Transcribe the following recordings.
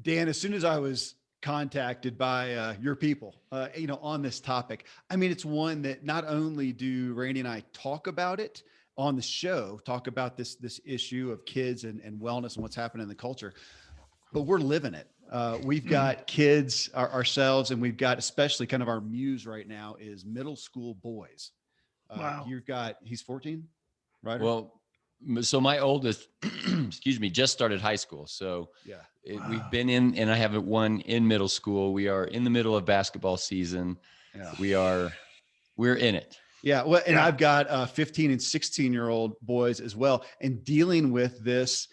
Dan, as soon as I was contacted by your people, on this topic, I mean, it's one that not only do Randy and I talk about it on the show, talk about this issue of kids and wellness and what's happening in the culture, but we're living it. We've got kids ourselves, and we've got, especially kind of our muse right now is middle school boys. Wow. He's 14, right? Well, so my oldest, excuse me, just started high school. So Yeah. we've Wow. been in, and I have one in middle school. We are in the middle of basketball season. Yeah. We're in it. Yeah. Well, and Yeah. I've got 15 and 16-year-old boys as well. And dealing with this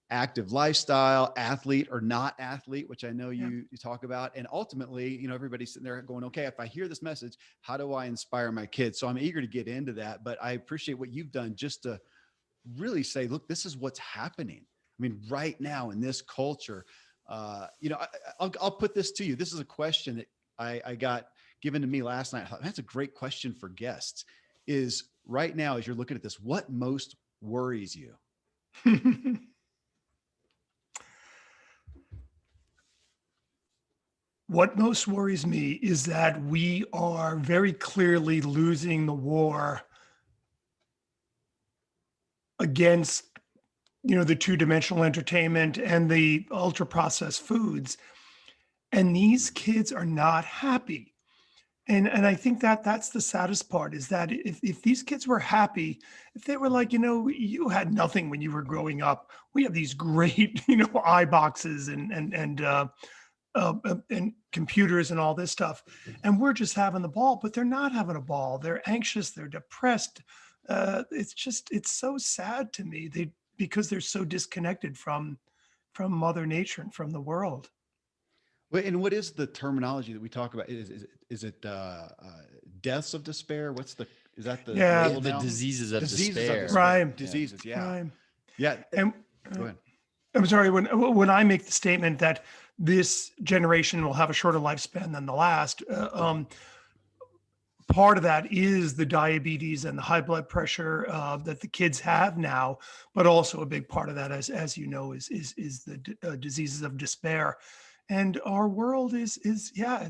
active lifestyle, athlete or not athlete, which I know Yeah. you talk about. And ultimately, everybody's sitting there going, okay, if I hear this message, how do I inspire my kids? So I'm eager to get into that, but I appreciate what you've done just to really say, look, this is what's happening. I mean, right now in this culture, I'll put this to you. This is a question that I got given to me last night. I thought, that's a great question for guests. Is right now, as you're looking at this, what most worries you? What most worries me is that we are very clearly losing the war against, the two-dimensional entertainment and the ultra processed foods. And these kids are not happy. And I think that that's the saddest part, is that if these kids were happy, if they were like, you had nothing when you were growing up. We have these great, eye boxes and computers and all this stuff, and we're just having the ball, but they're not having a ball. They're anxious. They're depressed. It's so sad to me. Because they're so disconnected from Mother Nature and from the world. Wait, and what is the terminology that we talk about? Is it deaths of despair? Is that the Yeah. label The now? diseases of Diseases despair. of despair. Right. Diseases. Yeah. Right. Yeah. And Go ahead. I'm sorry, when I make the statement that this generation will have a shorter lifespan than the last, part of that is the diabetes and the high blood pressure that the kids have now, but also a big part of that, as you know, is the diseases of despair. And our world is yeah,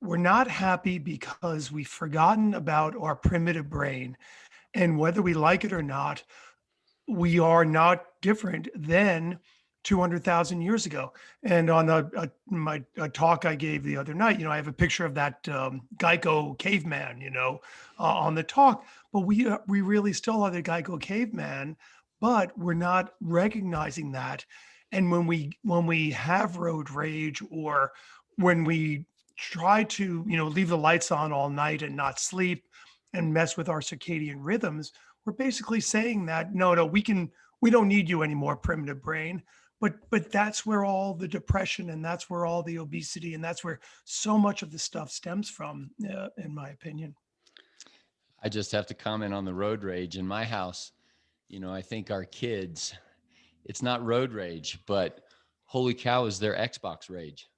we're not happy because we've forgotten about our primitive brain, and whether we like it or not, we are not different than 200,000 years ago. And on a talk I gave the other night, I have a picture of that Geico caveman, on the talk. But we really still are the Geico caveman, but we're not recognizing that. And when we have road rage, or when we try to leave the lights on all night and not sleep and mess with our circadian rhythms, we're basically saying that no, we don't need you anymore, primitive brain. But that's where all the depression, and that's where all the obesity, and that's where so much of the stuff stems from, in my opinion. I just have to comment on the road rage in my house. I think our kids, it's not road rage, but holy cow, is their Xbox rage.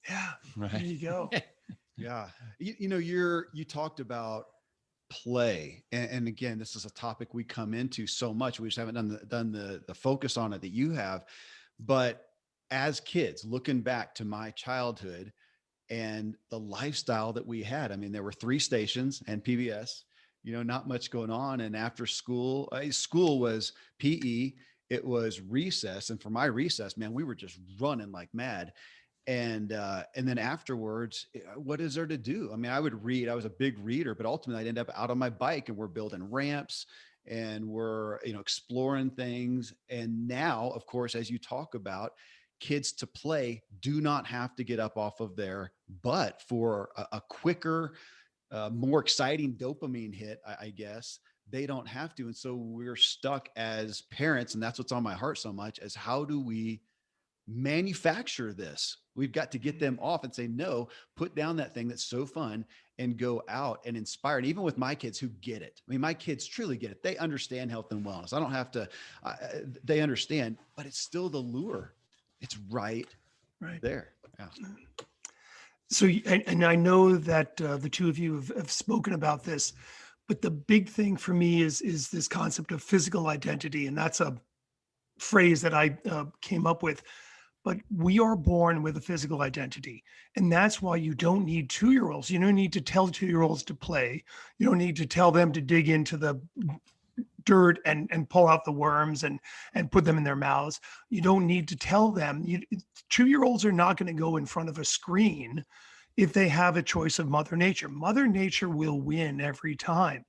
Yeah, there Right. you go. Yeah. You talked about play. And again, this is a topic we come into so much. We just haven't done the focus on it that you have. But as kids, looking back to my childhood and the lifestyle that we had, I mean, there were 3 stations and PBS, not much going on. And after school, school was PE, it was recess. And for my recess, man, we were just running like mad. And then afterwards, what is there to do? I mean, I would read. I was a big reader, but ultimately I'd end up out on my bike, and we're building ramps, and we're exploring things. And now, of course, as you talk about, kids to play do not have to get up off of their butt for a quicker, more exciting dopamine hit, I guess. They don't have to. And so we're stuck as parents, and that's what's on my heart so much, as how do we manufacture this? We've got to get them off and say, no, put down that thing that's so fun and go out and inspire. And even with my kids who get it, I mean, my kids truly get it. They understand health and wellness. I don't have to, they understand, but it's still the lure. It's right Right. there. Yeah. So, and I know that the two of you have spoken about this, but the big thing for me is this concept of physical identity, and that's a phrase that I came up with. but we are born with a physical identity. And that's why you don't need 2-year-olds. You don't need to tell 2-year-olds to play. You don't need to tell them to dig into the dirt and pull out the worms and put them in their mouths. You don't need to tell them. 2-year-olds are not going to go in front of a screen if they have a choice of Mother Nature. Mother Nature will win every time.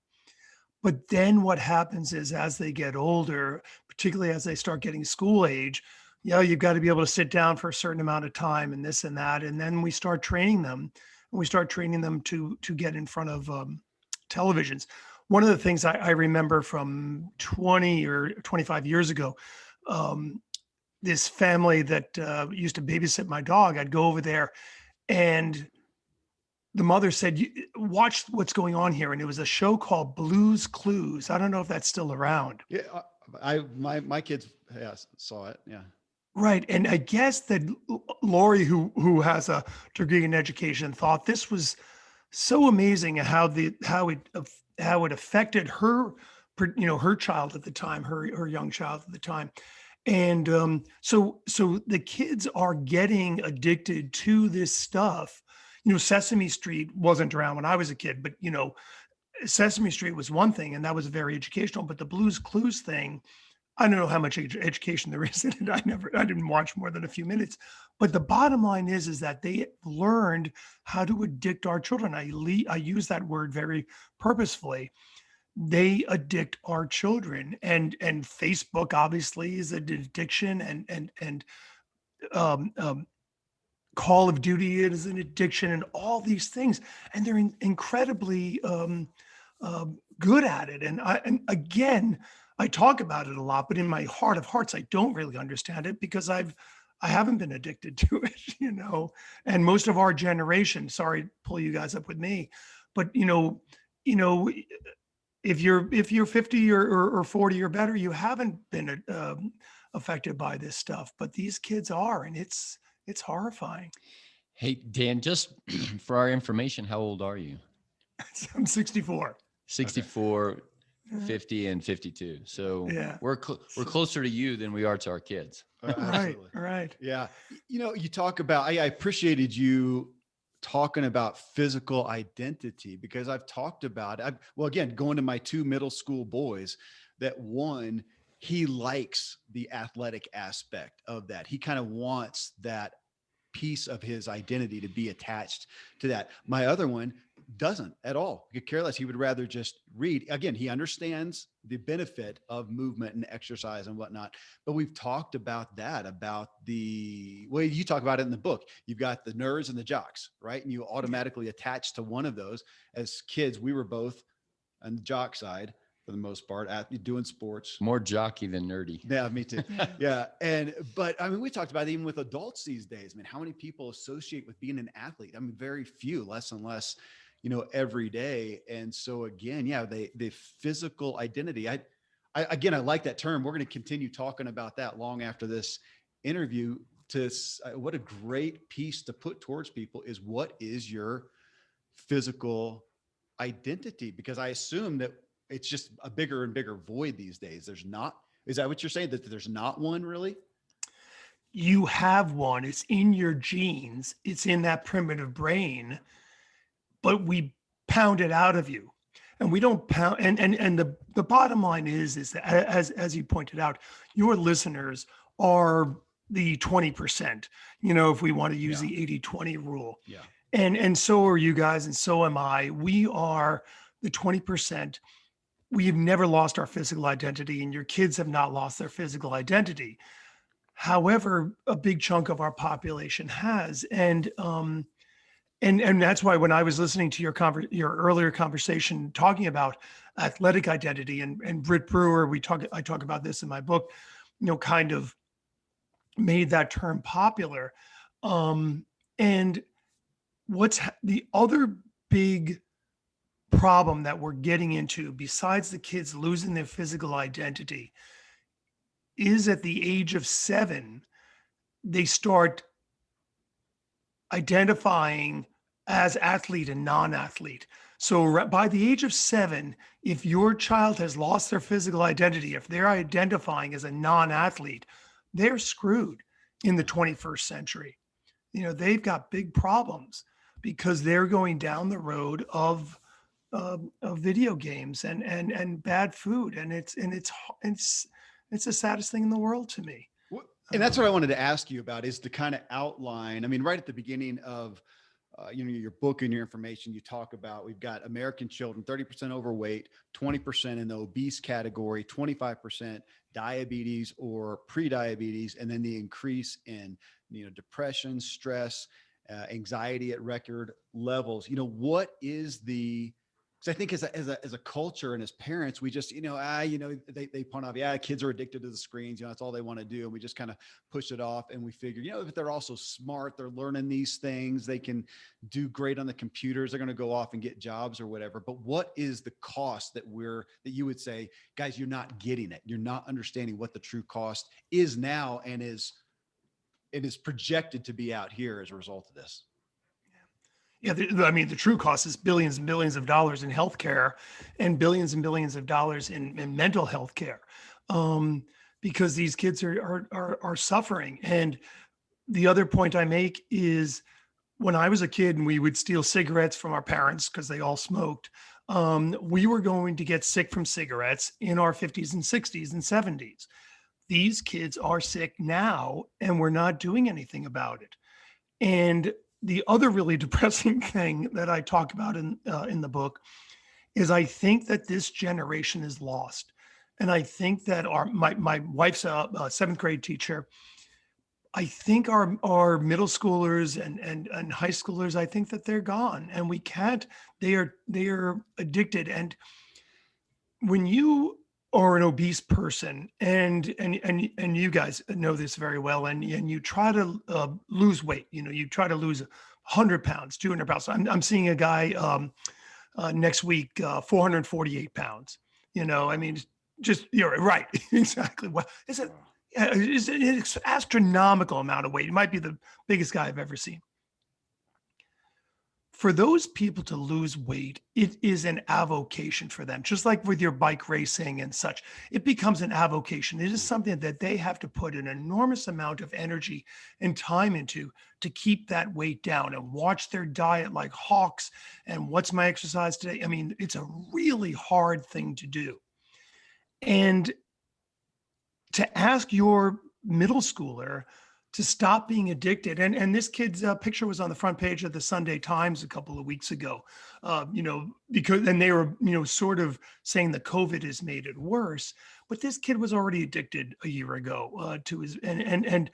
But then what happens is, as they get older, particularly as they start getting school age, you've got to be able to sit down for a certain amount of time and this and that. And then we start training them. And we start training them to get in front of televisions. One of the things I remember from 20 or 25 years ago, this family that used to babysit my dog, I'd go over there and the mother said, watch what's going on here. And it was a show called Blue's Clues. I don't know if that's still around. Yeah, my kids saw it. Yeah. Right. And I guess that Lori, who has a degree in education, thought this was so amazing how it affected her, her child at the time, her young child at the time. And so the kids are getting addicted to this stuff. Sesame Street wasn't around when I was a kid, but Sesame Street was one thing, and that was very educational. But the Blue's Clues thing, I don't know how much education there is in it. I didn't watch more than a few minutes. But the bottom line is that they learned how to addict our children. I use that word very purposefully. They addict our children, and Facebook obviously is an addiction, and Call of Duty is an addiction, and all these things, and they're incredibly good at it. And again, I talk about it a lot, but in my heart of hearts, I don't really understand it because I haven't been addicted to it, And most of our generation, sorry to pull you guys up with me, but if you're 50 or 40 or better, you haven't been affected by this stuff, but these kids are, and it's horrifying. Hey, Dan, just for our information, how old are you? I'm 64. 64, Okay. 50, and 52. So yeah, we're closer to you than we are to our kids. Right. Yeah. You talk about, I appreciated you talking about physical identity, because I've talked about, again, going to my 2 middle school boys, that one, he likes the athletic aspect of that. He kind of wants that piece of his identity to be attached to that. My other one doesn't at all. He could care less. He would rather just read. Again, he understands the benefit of movement and exercise and whatnot. But we've talked about that, about the way you talk about it in the book. You've got the nerds and the jocks, right? And you automatically attach to one of those. As kids, we were both on the jock side for the most part, doing sports. More jockey than nerdy. Yeah, me too. Yeah. But I mean, we talked about it even with adults these days. I mean, how many people associate with being an athlete? I mean, very few, less and less, every day. And so again, the physical identity, I like that term. We're going to continue talking about that long after this interview. What a great piece to put towards people is, what is your physical identity? Because I assume that it's just a bigger and bigger void these days. Is that what you're saying? That there's not one really? You have one. It's in your genes. It's in that primitive brain, but we pound it out of you, and we don't pound. And the bottom line is that, as you pointed out, your listeners are the 20%, if we want to use the 80-20 rule. Yeah. And so are you guys, and so am I. We are the 20%. We've never lost our physical identity, and your kids have not lost their physical identity. However, a big chunk of our population has. And that's why when I was listening to your earlier conversation talking about athletic identity, and Britt Brewer, I talk about this in my book, kind of made that term popular. And what's the other big problem that we're getting into, besides the kids losing their physical identity, is at the age of 7, they start identifying as athlete and non-athlete. So by the age of 7, if your child has lost their physical identity, if they're identifying as a non-athlete, they're screwed. in the 21st century. They've got big problems because they're going down the road of video games and bad food, and it's the saddest thing in the world to me. And that's what I wanted to ask you about, is to kind of outline. I mean, right at the beginning of your book and your information, you talk about, we've got American children, 30% overweight, 20% in the obese category, 25% diabetes or pre-diabetes, and then the increase in, depression, stress, anxiety at record levels. What is the, because I think as a culture and as parents, we just, they point off, kids are addicted to the screens, that's all they want to do. And we just kind of push it off, and we figure, if they're also smart, they're learning these things, they can do great on the computers, they're going to go off and get jobs or whatever. But what is the cost that you would say, guys, you're not getting it. You're not understanding what the true cost is now, and it is projected to be out here as a result of this. Yeah, the true cost is billions and billions of dollars in healthcare, and billions of dollars in mental health care, because these kids are suffering. And the other point I make is, when I was a kid and we would steal cigarettes from our parents because they all smoked, we were going to get sick from cigarettes in our 50s and 60s and 70s. These kids are sick now, and we're not doing anything about it. And the other really depressing thing that I talk about in the book is, I think that this generation is lost. And I think that my wife's a seventh grade teacher. I think our middle schoolers and high schoolers, I think that they're gone, and we can't, they are addicted. And when you are an obese person, and you guys know this very well, and you try to lose weight, you try to lose 100 pounds, 200 pounds. I'm seeing a guy next week, 448 pounds. Just, you're right. Exactly. Well, it's an astronomical amount of weight. It might be the biggest guy I've ever seen. For those people to lose weight, it is an avocation for them. Just like with your bike racing and such, it becomes an avocation. It is something that they have to put an enormous amount of energy and time into to keep that weight down, and watch their diet like hawks. And what's my exercise today? I mean, it's a really hard thing to do. And to ask your middle schooler to stop being addicted. And this kid's picture was on the front page of the Sunday Times a couple of weeks ago, because they were, sort of saying that COVID has made it worse. But this kid was already addicted a year ago to his, and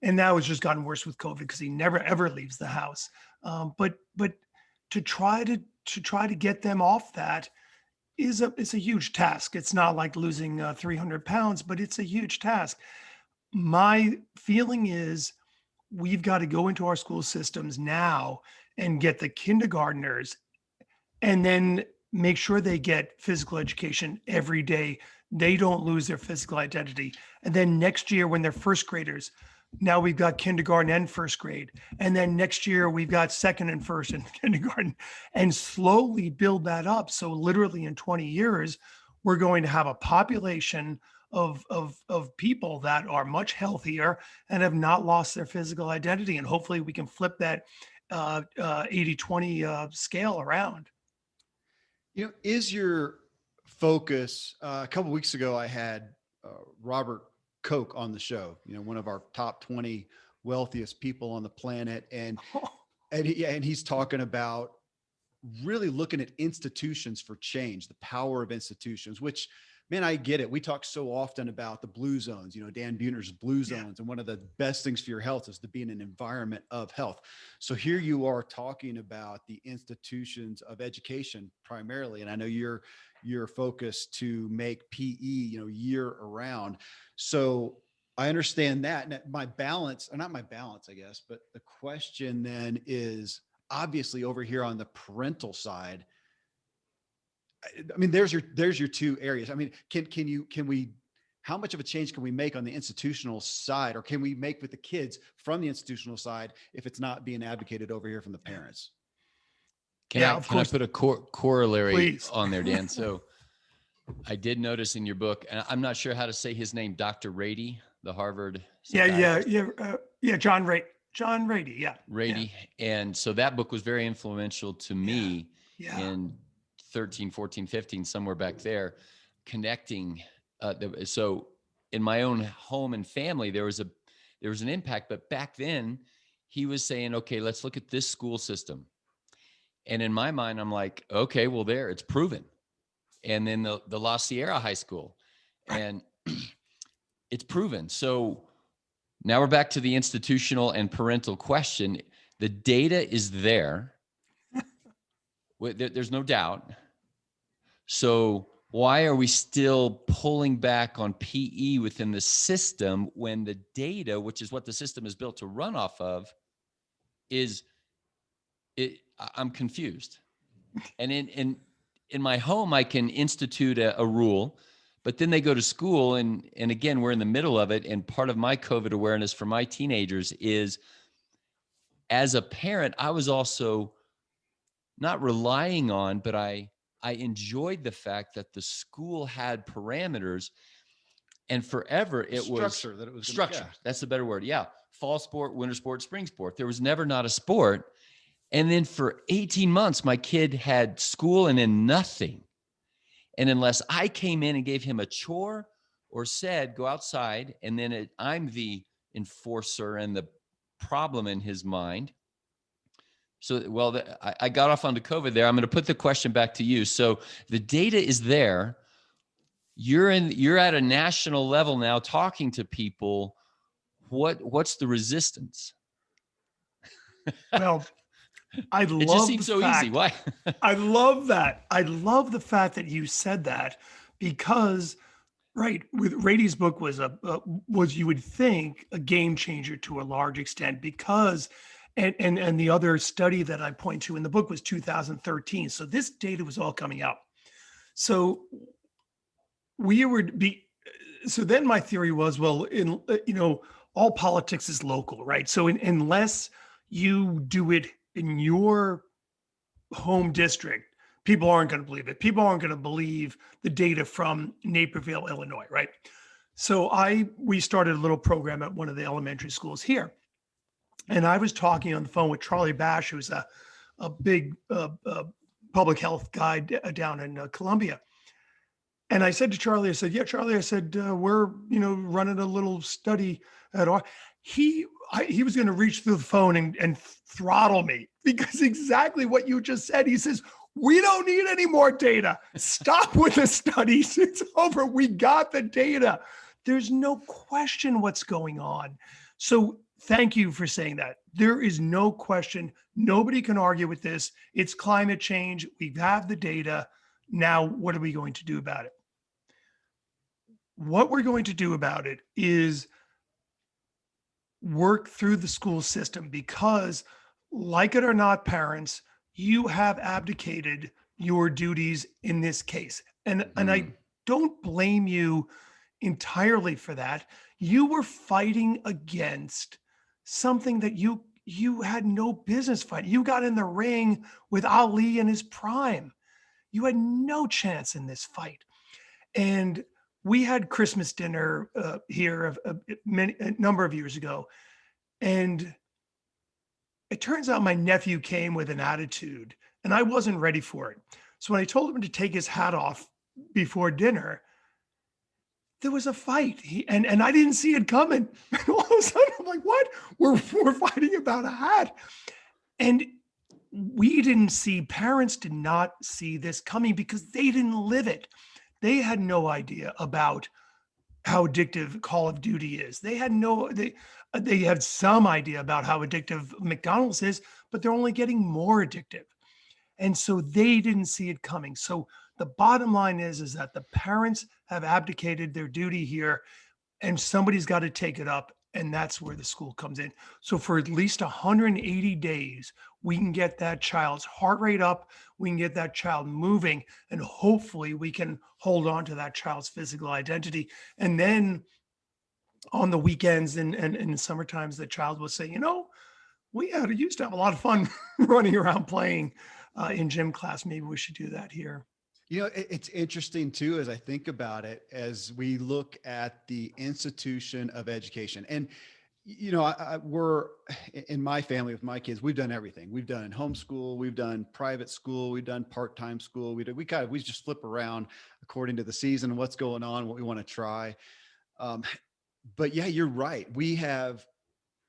now it's just gotten worse with COVID because he never ever leaves the house. But to try to get them off that is a huge task. It's not like losing 300 pounds, but it's a huge task. My feeling is, we've got to go into our school systems now and get the kindergartners, and then make sure they get physical education every day. They don't lose their physical identity. And then next year, when they're first graders, now we've got kindergarten and first grade. And then next year we've got second and first in kindergarten, and slowly build that up. So literally in 20 years, we're going to have a population of people that are much healthier and have not lost their physical identity. And hopefully we can flip that 80-20 scale around. Is your focus, a couple of weeks ago, I had Robert Koch on the show, one of our top 20 wealthiest people on the planet. And he's talking about really looking at institutions for change, the power of institutions, which, man, I get it. We talk so often about the blue zones, Dan Buettner's blue zones. And one of the best things for your health is to be in an environment of health. So here you are talking about the institutions of education primarily. And I know you're focused to make PE, year around. So I understand that. And my balance, or not my balance, I guess, but the question then is, obviously over here on the parental side, I mean, there's your two areas. I mean, can we, how much of a change can we make on the institutional side, or can we make with the kids from the institutional side if it's not being advocated over here from the parents? Can I put a corollary Please. on there, Dan? So I did notice in your book, and I'm not sure how to say his name, Dr. Rady, the Harvard psychiatrist. Yeah, John Rady. Yeah. Rady. And so that book was very influential to me Yeah. in 13, 14, 15, somewhere back there, connecting. So in my own home and family, there was an impact, but back then he was saying, okay, let's look at this school system. And in my mind, I'm like, okay, well it's proven. And then the La Sierra High School, and it's proven. So now we're back to the institutional and parental question. The data is there. There's no doubt. So why are we still pulling back on PE within the system when the data, which is what the system is built to run off of, is it? I'm confused. And in my home, I can institute a rule, but then they go to school, and again, we're in the middle of it. And part of my COVID awareness for my teenagers is, as a parent, I was also not relying on, but I enjoyed the fact that the school had parameters, and forever it was structure that it was structure. That's the better word. Yeah. Fall sport, winter sport, spring sport. There was never not a sport. And then for 18 months, my kid had school and then nothing. And unless I came in and gave him a chore or said, go outside, and then I'm the enforcer and the problem in his mind. So, well, I got off onto COVID there. I'm going to put the question back to you. So the data is there. You're at a national level now talking to people. What's the resistance? Well, I love it just seems so easy. Why? I love that. I love the fact that you said that, because right, with Rady's book was was, you would think, a game changer to a large extent, because and the other study that I point to in the book was 2013. So this data was all coming out. So we would be so then my theory was, well, in all politics is local, right? So unless you do it in your home district, people aren't going to believe it. People aren't going to believe the data from Naperville, Illinois, right? So we started a little program at one of the elementary schools here. And I was talking on the phone with Charlie Bash, who's a big public health guy down in Columbia. And I said to Charlie, I said, yeah, Charlie, I said, we're, running a little study at our, he was going to reach through the phone and throttle me, because exactly what you just said. He says, we don't need any more data. Stop with the studies. It's over. We got the data. There's no question what's going on. So thank you for saying that. There is no question. Nobody can argue with this. It's climate change. We have the data. Now, what are we going to do about it? What we're going to do about it is work through the school system, because, like it or not, parents, you have abdicated your duties in this case. And I don't blame you entirely for that. You were fighting against something that you had no business fighting. You got in the ring with Ali in his prime. You had no chance in this fight. And we had Christmas dinner here a number of years ago. And it turns out my nephew came with an attitude, and I wasn't ready for it. So when I told him to take his hat off before dinner, there was a fight. And I didn't see it coming. And all of a sudden, I'm like, what? We're fighting about a hat. And parents did not see this coming, because they didn't live it. They had no idea about how addictive Call of Duty is. They had some idea about how addictive McDonald's is, but they're only getting more addictive. And so they didn't see it coming. So the bottom line is that the parents have abdicated their duty here, and somebody's got to take it up. And that's where the school comes in. So for at least 180 days, we can get that child's heart rate up, we can get that child moving, and hopefully we can hold on to that child's physical identity. And then on the weekends and in summer times, the child will say, we used to have a lot of fun running around playing in gym class. Maybe we should do that here. It's interesting too, as I think about it, as we look at the institution of education. And we're in my family with my kids. We've done everything. We've done homeschool. We've done private school. We've done part-time school. We just flip around according to the season and what's going on, what we want to try. But yeah, you're right.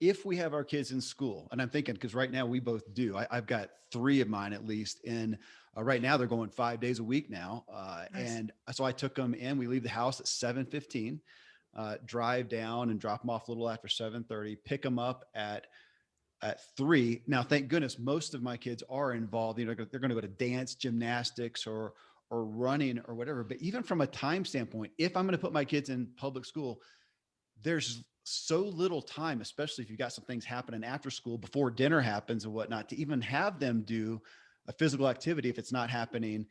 If we have our kids in school, and I'm thinking, because right now we both do, I've got 3 of mine at least in, right now they're going 5 days a week now. Nice. And so I took them in, we leave the house at 7:15, drive down and drop them off a little after 7:30, pick them up at 3. Now, thank goodness, most of my kids are involved. They're going to go to dance, gymnastics, or running or whatever. But even from a time standpoint, if I'm going to put my kids in public school, there's so little time, especially if you've got some things happening after school before dinner happens and whatnot, to even have them do a physical activity if it's not happening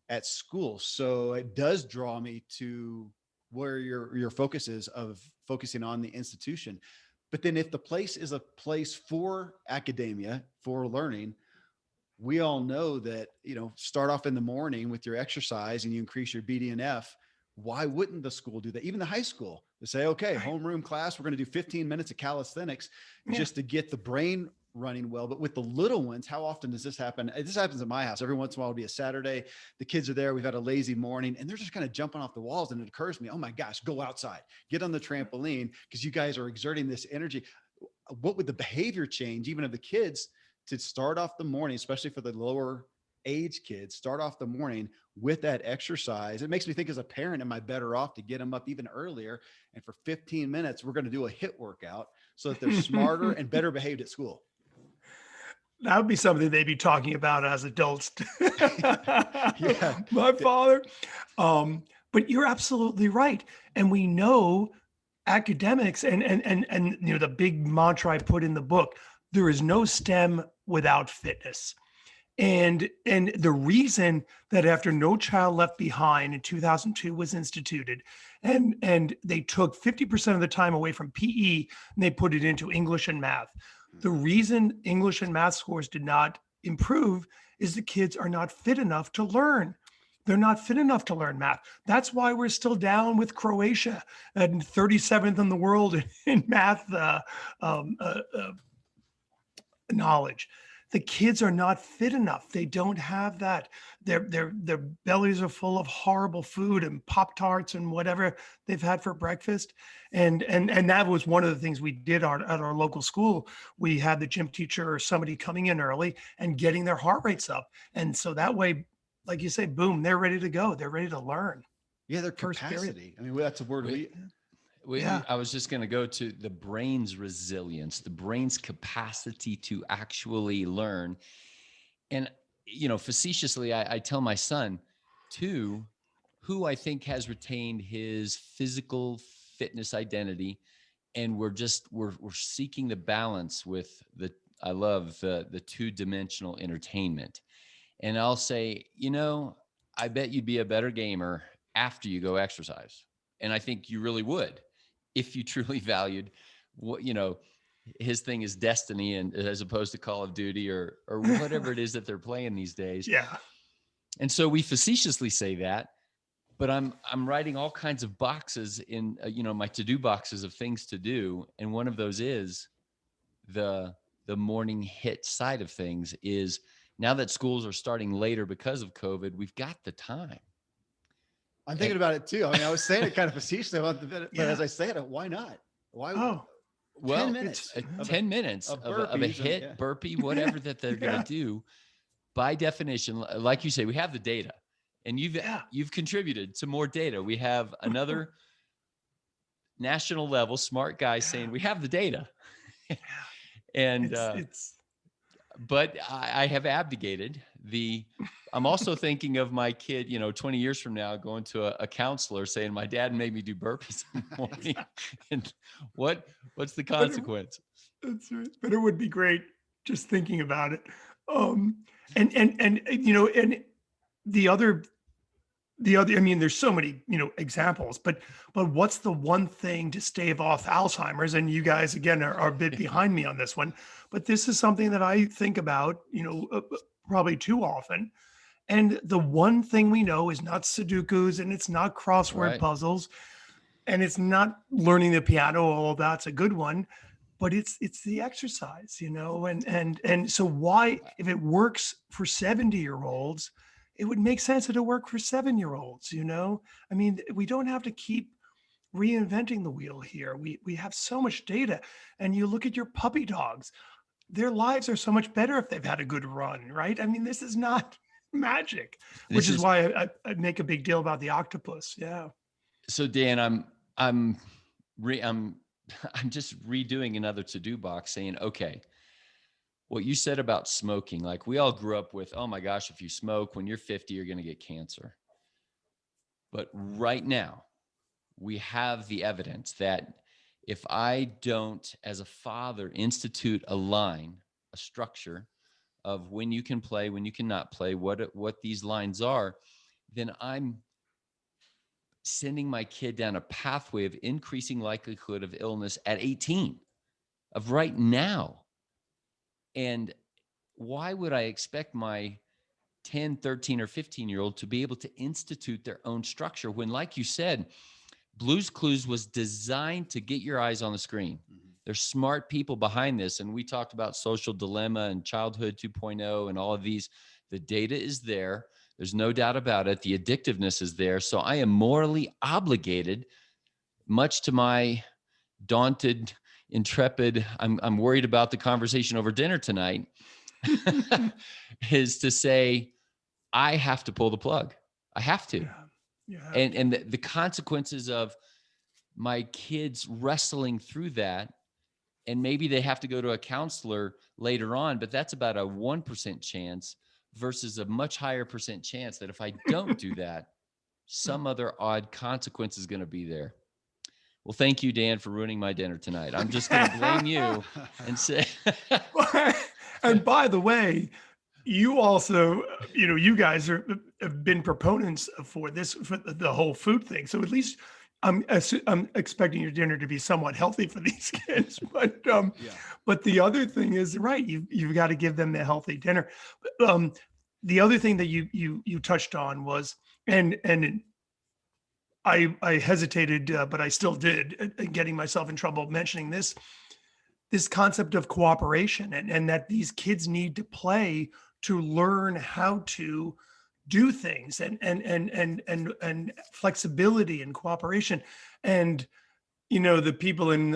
at school. So it does draw me to where your focus is, of focusing on the institution. But then if the place is a place for academia, for learning, we all know that, start off in the morning with your exercise and you increase your BDNF. Why wouldn't the school do that? Even the high school, to say, okay, homeroom class, we're going to do 15 minutes of calisthenics just to get the brain running well. But with the little ones, how often does this happen? This happens at my house. Every once in a while, it'll be a Saturday. The kids are there. We've had a lazy morning and they're just kind of jumping off the walls. And it occurs to me, oh my gosh, go outside, get on the trampoline, because you guys are exerting this energy. What would the behavior change, even of the kids, to start off the morning, especially for the lower age kids, start off the morning with that exercise? It makes me think, as a parent, am I better off to get them up even earlier? And for 15 minutes, we're going to do a HIIT workout so that they're smarter and better behaved at school. That would be something they'd be talking about as adults. Yeah. My father. But you're absolutely right. And we know academics and the big mantra I put in the book, there is no STEM without fitness. And the reason that after No Child Left Behind in 2002 was instituted, and they took 50% of the time away from PE and they put it into English and math. The reason English and math scores did not improve is the kids are not fit enough to learn. They're not fit enough to learn math. That's why we're still down with Croatia and 37th in the world in math knowledge. The kids are not fit enough. They don't have that. Their bellies are full of horrible food and Pop-Tarts and whatever they've had for breakfast. And that was one of the things we did at our local school. We had the gym teacher or somebody coming in early and getting their heart rates up. And so that way, like you say, boom, they're ready to go. They're ready to learn. Yeah, their capacity. I mean, that's a word I was just going to go to the brain's resilience, the brain's capacity to actually learn. And, facetiously, I tell my son too, who I think has retained his physical fitness identity. And we're seeking the balance with I love the 2-dimensional entertainment. And I'll say, I bet you'd be a better gamer after you go exercise. And I think you really would, if you truly valued what, his thing is Destiny, and as opposed to Call of Duty or whatever it is that they're playing these days. Yeah. And so we facetiously say that, but I'm writing all kinds of boxes in, my to-do boxes of things to do. And one of those is the morning HIIT side of things. Is now that schools are starting later because of COVID, we've got the time. I'm thinking about it too. I mean, I was saying it kind of facetiously, but as I say it, why not? Why? Oh, well, 10 minutes, 10 minutes of a HIIT, burpee, whatever that they're going to do. By definition, like you say, we have the data, and you've contributed to more data. We have another national level smart guy saying we have the data, and but I have abdicated I'm also thinking of my kid, 20 years from now, going to a counselor saying my dad made me do burpees in the morning. And what's the consequence? That's right. But it would be great just thinking about it. And the other, I mean, there's so many, examples, but what's the one thing to stave off Alzheimer's? And you guys, again, are a bit behind me on this one, but this is something that I think about, probably too often. And the one thing we know is not Sudokus, and it's not crossword puzzles, and it's not learning the piano, although that's a good one. but it's the exercise, and so why, if it works for 70-year-olds, it would make sense that it work for 7-year-olds. I mean, we don't have to keep reinventing the wheel here. We have so much data, and you look at your puppy dogs, their lives are so much better if they've had a good run, right? I mean, this is not magic, which This is is why I make a big deal about the octopus. Yeah. so Dan, I'm I'm I'm just redoing another to-do box saying, okay, what you said about smoking, like we all grew up with, oh my gosh, if you smoke when you're 50, you're going to get cancer. But right now, we have the evidence that if I don't, as a father, institute a line, a structure of when you can play, when you cannot play, what these lines are, then I'm sending my kid down a pathway of increasing likelihood of illness at 18, of right now. And why would I expect my 10, 13, or 15-year-old to be able to institute their own structure when, like you said, Blue's Clues was designed to get your eyes on the screen? Mhm. There's smart people behind this. And we talked about social dilemma and childhood 2.0 and all of these. The data is there. There's no doubt about it. The addictiveness is there. So I am morally obligated, much to my daunted, intrepid, I'm worried about the conversation over dinner tonight, is to say, I have to pull the plug. I have to. Yeah. Yeah. And the consequences of my kids wrestling through that, and maybe they have to go to a counselor later on, but that's about a 1% chance versus a much higher percent chance that if I don't do that, some other odd consequence is going to be there. Well, thank you, Dan, for ruining my dinner tonight. I'm just going to blame you and say, And by the way, you also, you guys have been proponents for this, for the whole food thing. So at least I'm expecting your dinner to be somewhat healthy for these kids. But Yeah. but the other thing is, right, you've got to give them the healthy dinner. The other thing that you touched on was, and I hesitated, but I still did, getting myself in trouble mentioning this concept of cooperation, and that these kids need to play to learn how to do things, and flexibility and cooperation. And the people in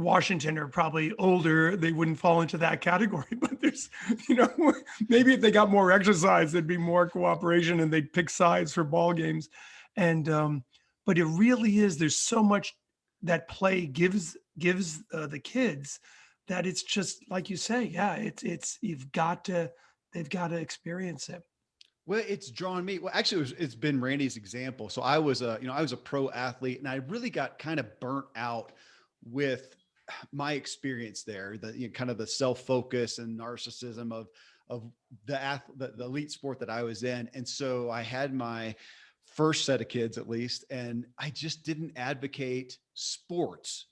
Washington are probably older, they wouldn't fall into that category, but there's, maybe if they got more exercise, there'd be more cooperation and they'd pick sides for ball games. And but it really is, there's so much that play gives the kids, that it's just like you say, yeah, it's they've got to experience it. Well, it's drawn me. Well, actually, it's been Randy's example. So I was a pro athlete, and I really got kind of burnt out with my experience there. Kind of the self focus and narcissism of the elite sport that I was in, and so I had my first set of kids, at least, and I just didn't advocate sports.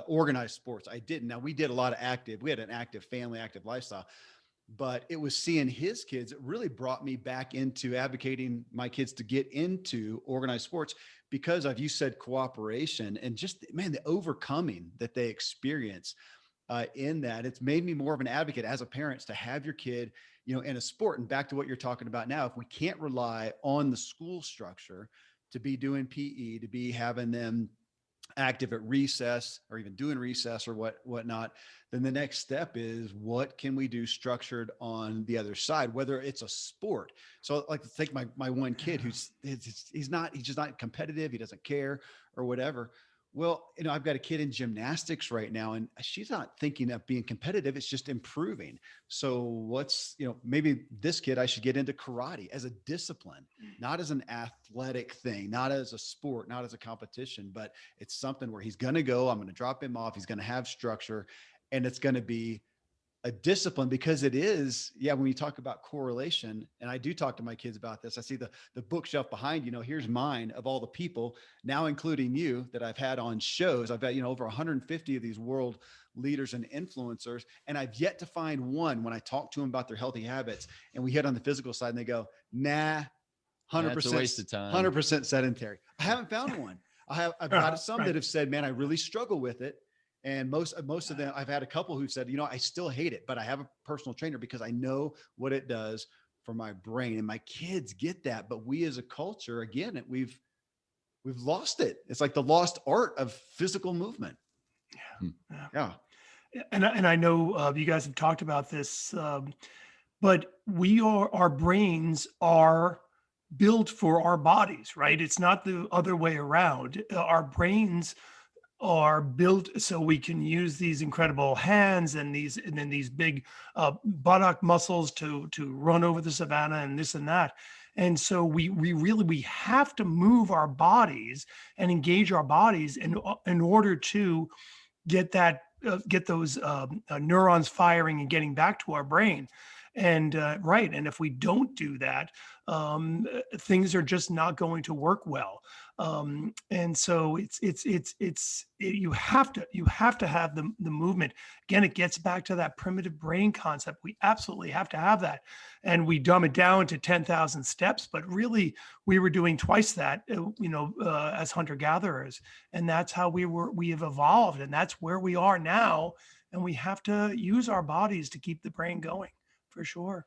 Organized sports. I didn't. Now, we did a lot of we had an active family, active lifestyle, but it was seeing his kids. It really brought me back into advocating my kids to get into organized sports, because of, you said, cooperation, and just, man, the overcoming that they experience in that. It's made me more of an advocate as a parent to have your kid, in a sport. And back to what you're talking about now, if we can't rely on the school structure to be doing PE, to be having them active at recess, or even doing recess or whatnot, then the next step is, what can we do structured on the other side, whether it's a sport. So like, to take my one kid he's just not competitive. He doesn't care or whatever. Well, I've got a kid in gymnastics right now, and she's not thinking of being competitive. It's just improving. So maybe this kid, I should get into karate as a discipline, not as an athletic thing, not as a sport, not as a competition, but it's something where he's going to go, I'm going to drop him off. He's going to have structure, and it's going to be a discipline, because it is, when you talk about correlation, and I do talk to my kids about this. I see the bookshelf behind, here's mine of all the people, now including you, that I've had on shows. I've had, over 150 of these world leaders and influencers, and I've yet to find one, when I talk to them about their healthy habits and we hit on the physical side, and they go, nah, 100%, That's a waste of time. 100% sedentary. I haven't found one. I've got some Right. that have said, man, I really struggle with it. And most of them, I've had a couple who said, I still hate it, but I have a personal trainer because I know what it does for my brain. And my kids get that. But we as a culture, again, we've lost it. It's like the lost art of physical movement. Yeah. And I know you guys have talked about this, but our brains are built for our bodies, right? It's not the other way around. Our brains are built so we can use these incredible hands and then these big buttock muscles to run over the savannah and this and that. And so we have to move our bodies and engage our bodies in order to get those neurons firing and getting back to our brain. And right, and if we don't do that, things are just not going to work well. And so you have to have the movement. Again, it gets back to that primitive brain concept. We absolutely have to have that, and we dumb it down to 10,000 steps. But really, we were doing twice that, as hunter gatherers, and that's how we have evolved, and that's where we are now. And we have to use our bodies to keep the brain going, for sure.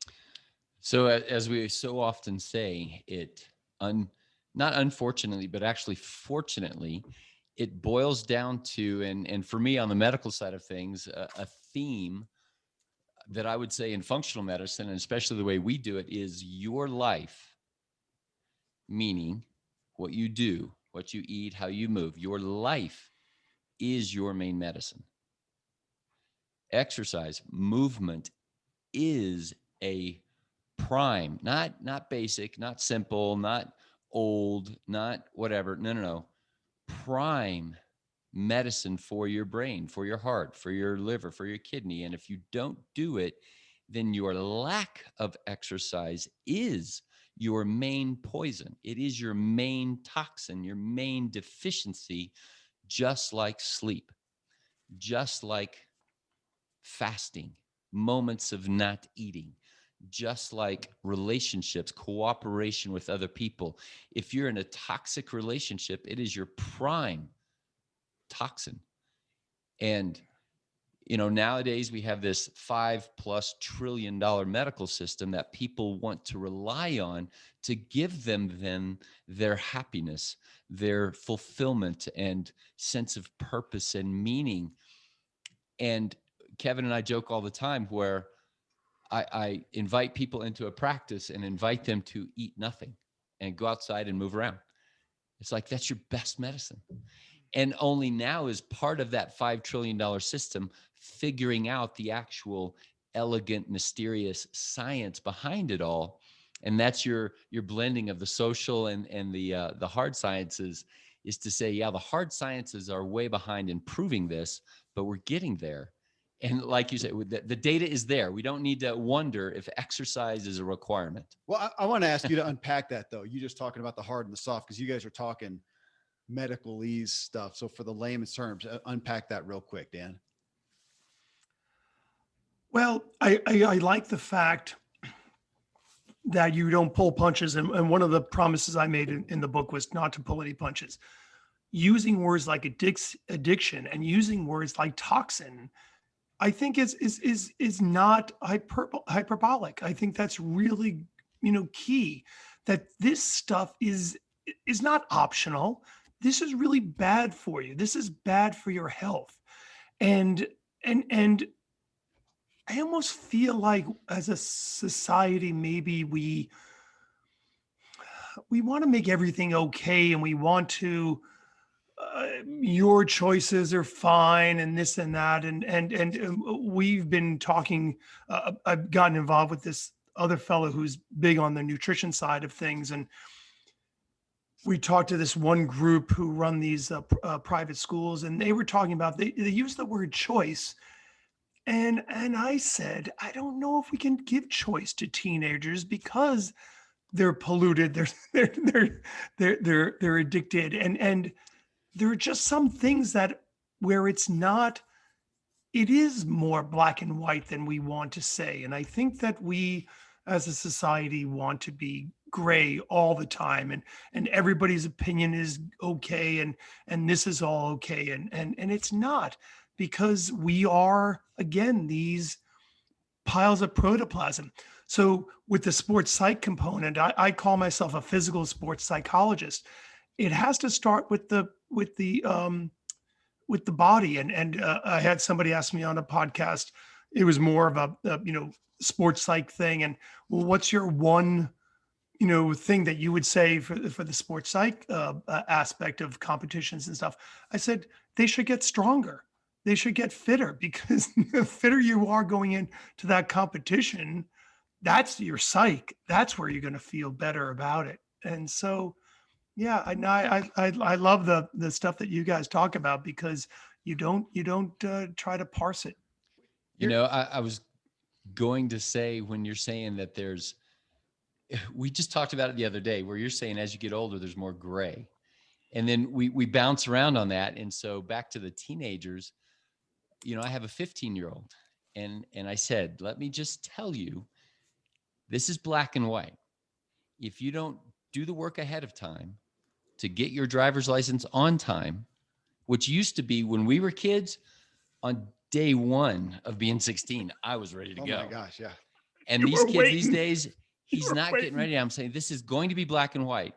So as we so often say, not unfortunately, but actually fortunately, it boils down to, and for me on the medical side of things, a theme that I would say in functional medicine, and especially the way we do it, is your life, meaning what you do, what you eat, how you move. Your life is your main medicine. Exercise, movement is a prime, not basic, not simple, not old, not whatever. No. Prime medicine for your brain, for your heart, for your liver, for your kidney. And if you don't do it, then your lack of exercise is your main poison. It is your main toxin, your main deficiency, just like sleep, just like fasting, moments of not eating, just like relationships, cooperation with other people. If you're in a toxic relationship, it is your prime toxin. And, nowadays we have this $5+ trillion medical system that people want to rely on to give them then their happiness, their fulfillment and sense of purpose and meaning. And Kevin and I joke all the time where I invite people into a practice and invite them to eat nothing and go outside and move around. It's like, that's your best medicine. And only now is part of that $5 trillion system figuring out the actual elegant, mysterious science behind it all. And that's your blending of the social and the hard sciences, is to say, yeah, the hard sciences are way behind in proving this, but we're getting there. And like you said, the data is there. We don't need to wonder if exercise is a requirement. Well, I want to ask you to unpack that, though. You just talking about the hard and the soft, because you guys are talking medicalese stuff. So for the layman's terms, unpack that real quick, Dan. Well, I like the fact that you don't pull punches. And one of the promises I made in the book was not to pull any punches. Using words like addiction and using words like toxin, I think is not hyperbolic. I think that's really, key, that this stuff is not optional. This is really bad for you. This is bad for your health. And I almost feel like as a society, maybe we want to make everything okay, and we want to, your choices are fine and this and that. And we've been talking, I've gotten involved with this other fellow who's big on the nutrition side of things. And we talked to this one group who run these private schools, and they were talking about, they use the word choice. And I said, I don't know if we can give choice to teenagers because they're polluted, they're addicted, and there are just some things that where it is more black and white than we want to say. And I think that we as a society want to be gray all the time, and everybody's opinion is okay, and this is all okay. And it's not, because we are, again, these piles of protoplasm. So with the sports psych component, I call myself a physical sports psychologist. It has to start with the body. And I had somebody ask me on a podcast. It was more of a sports psych thing. And, well, what's your one thing that you would say for the sports psych aspect of competitions and stuff? I said they should get stronger. They should get fitter, because the fitter you are going into that competition, that's your psych. That's where you're going to feel better about it. And so, yeah, I love the stuff that you guys talk about, because you don't try to parse it. I was going to say, when you're saying that we just talked about it the other day, where you're saying as you get older, there's more gray. And then we bounce around on that. And so back to the teenagers, I have a 15-year-old, and I said, let me just tell you, this is black and white. If you don't do the work ahead of time to get your driver's license on time, which used to be, when we were kids, on day one of being 16, I was ready to go. Oh my gosh, yeah. And these kids these days, he's not getting ready. I'm saying this is going to be black and white.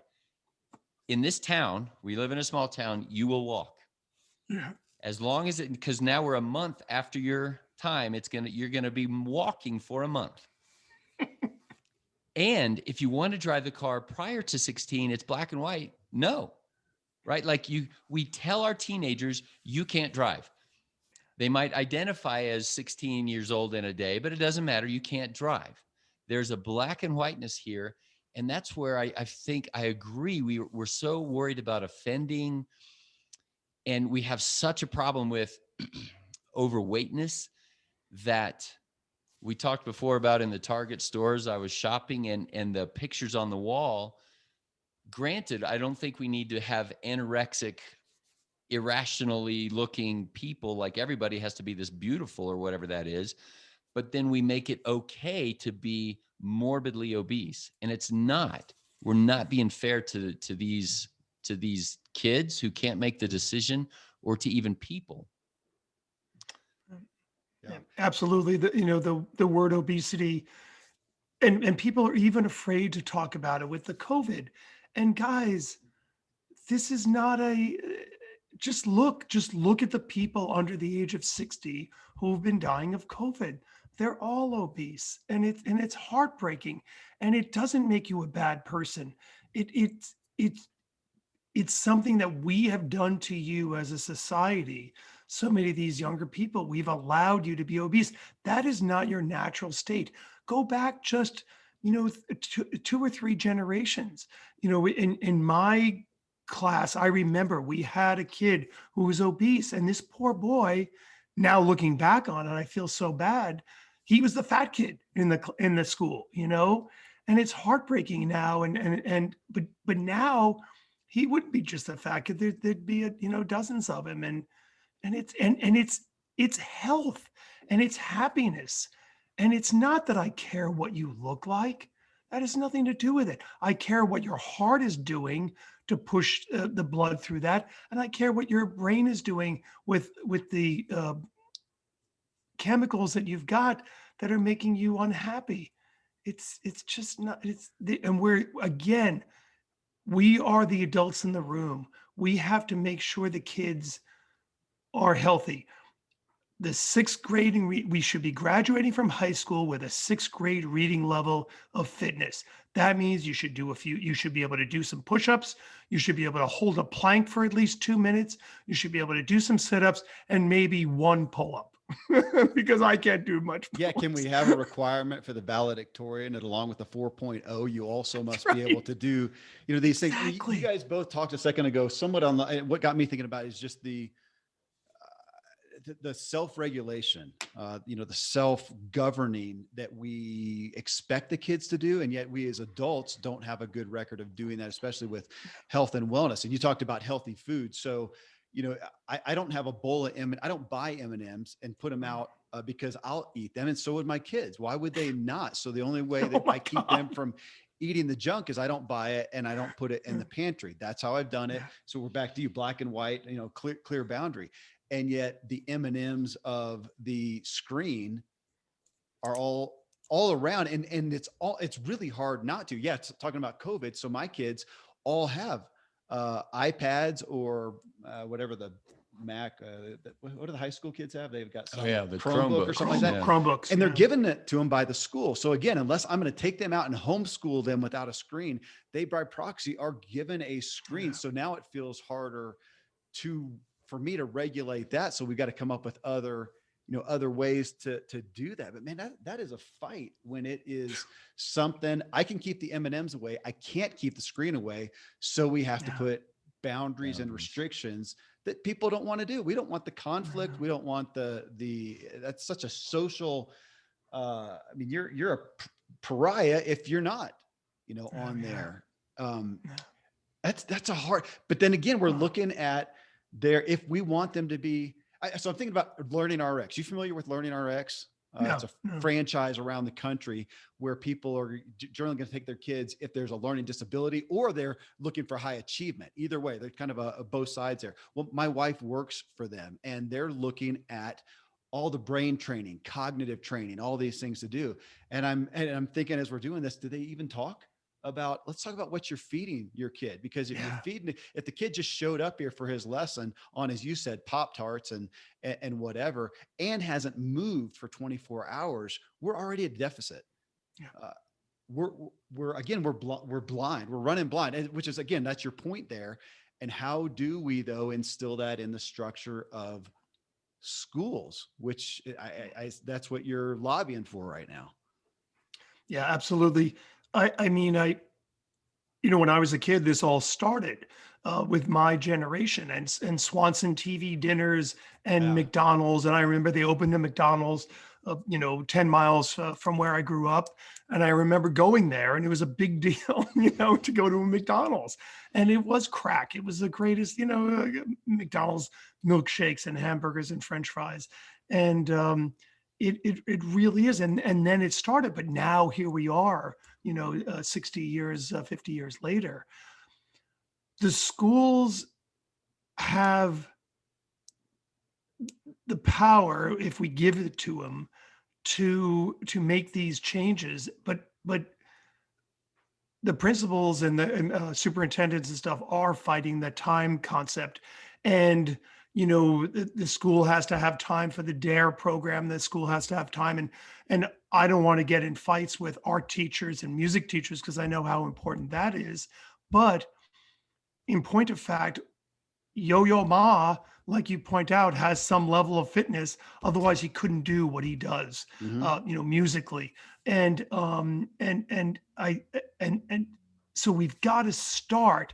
In this town, we live in a small town, you will walk. Yeah. As long as because now we're a month after your time, you're going to be walking for a month. And if you want to drive the car prior to 16, it's black and white. No, right? Like we tell our teenagers, you can't drive. They might identify as 16 years old in a day, but it doesn't matter. You can't drive. There's a black and whiteness here. And that's where I think I agree. We're so worried about offending, and we have such a problem with overweightness that we talked before about in the Target stores. I was shopping, and the pictures on the wall, granted, I don't think we need to have anorexic, irrationally looking people, like everybody has to be this beautiful or whatever that is. But then we make it okay to be morbidly obese. And it's not. We're not being fair to these kids who can't make the decision, or to even people. Yeah, absolutely. The word obesity, and people are even afraid to talk about it with the COVID. And guys, this is not just look at the people under the age of 60 who've been dying of COVID. They're all obese, and it's heartbreaking, and it doesn't make you a bad person. It's something that we have done to you as a society. So many of these younger people, we've allowed you to be obese. That is not your natural state. Go back just, two or three generations. In my class, I remember we had a kid who was obese, and this poor boy, now looking back on it, I feel so bad. He was the fat kid in the school, and it's heartbreaking now. But now, he wouldn't be just a fat kid. There'd be dozens of him, and it's health, and it's happiness, and it's not that I care what you look like. That has nothing to do with it. I care what your heart is doing to push the blood through that, and I care what your brain is doing with the chemicals that you've got that are making you unhappy. It's just not. And we are the adults in the room. We have to make sure the kids are healthy. The sixth grade, we should be graduating from high school with a sixth grade reading level of fitness. That means you should be able to do some push-ups. You should be able to hold a plank for at least 2 minutes. You should be able to do some sit-ups and maybe one pull-up. Because I can't do much. Yeah. Can we have a requirement for the valedictorian, and along with the 4.0, you also must be able to do, these things. Exactly. You guys both talked a second ago, somewhat on what got me thinking about is just the self-regulation, the self-governing that we expect the kids to do. And yet we as adults don't have a good record of doing that, especially with health and wellness. And you talked about healthy food. So, I don't have a bowl of I don't buy M&Ms and put them out because I'll eat them. And so would my kids. Why would they not? So the only way that I keep them from eating the junk is I don't buy it and I don't put it in the pantry. That's how I've done it. So we're back to you, black and white, clear boundary. and yet the M&Ms of the screen are all around, and it's really hard not to. Yeah, it's talking about COVID. So my kids all have iPads or whatever the Mac. What do the high school kids have? They've got some the Chromebook or something like that. Chromebooks, And they're yeah. giving it to them by the school. So again, unless I'm going to take them out and homeschool them without a screen, they by proxy are given a screen. Yeah. So now it feels harder for me to regulate that. So we've got to come up with other ways to do that. But man, that is a fight when it is something I can keep the M&Ms away. I can't keep the screen away. So we have to put boundaries and restrictions that people don't want to do. We don't want the conflict. We don't want that's such a social, I mean, you're a pariah if you're not, on there. That's a hard, but then again, we're looking at if we want them to be, so I'm thinking about Learning RX. You familiar with Learning RX? It's a franchise around the country where people are generally going to take their kids if there's a learning disability or they're looking for high achievement. Either way, they're kind of a both sides there. Well, my wife works for them, and they're looking at all the brain training, cognitive training, all these things to do. And I'm thinking, as we're doing this, do they even talk about, let's talk about what you're feeding your kid? Because if if the kid just showed up here for his lesson on, as you said, Pop-Tarts and whatever, and hasn't moved for 24 hours, we're already at deficit. We're blind. We're running blind, which is, again, that's your point there. And how do we though instill that in the structure of schools, which that's what you're lobbying for right now? Yeah, absolutely. I mean, when I was a kid, this all started with my generation and Swanson TV dinners and McDonald's. And I remember they opened the McDonald's, 10 miles from where I grew up. And I remember going there, and it was a big deal, to go to a McDonald's. And it was crack. It was the greatest, McDonald's milkshakes and hamburgers and French fries. And it really is. And then it started, but now here we are, 60 years, 50 years later. The schools have the power, if we give it to them, to make these changes, but the principals and the superintendents and stuff are fighting the time concept. And the school has to have time for the DARE program. The school has to have time. And I don't want to get in fights with art teachers and music teachers because I know how important that is. But in point of fact, Yo-Yo Ma, like you point out, has some level of fitness. Otherwise, he couldn't do what he does, musically. And so we've got to start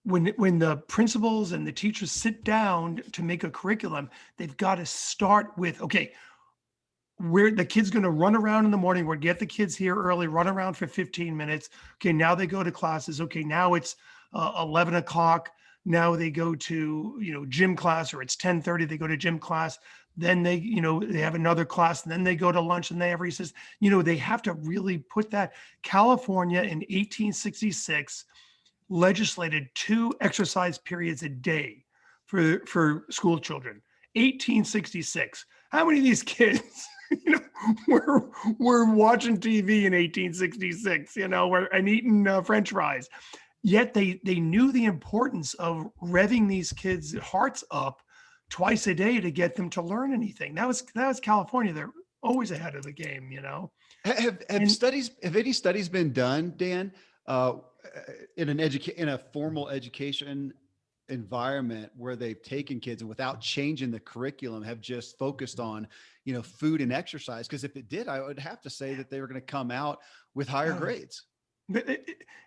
when the principals and the teachers sit down to make a curriculum. They've got to start with, okay, where the kid's going to run around in the morning. We'll get the kids here early, run around for 15 minutes. Okay, now they go to classes. Okay, now it's 11 o'clock. Now they go to, gym class, or it's 10:30, they go to gym class. Then they have another class, and then they go to lunch, and they have recess. They have to really put that. California in 1866 legislated 2 exercise periods a day for school children. 1866. How many of these kids, were watching TV in 1866, and eating French fries? Yet they knew the importance of revving these kids' hearts up twice a day to get them to learn anything. That was California. They're always ahead of the game, Have any studies been done, Dan, in a formal education environment where they've taken kids and without changing the curriculum have just focused on, food and exercise? Because if it did, I would have to say that they were going to come out with higher grades.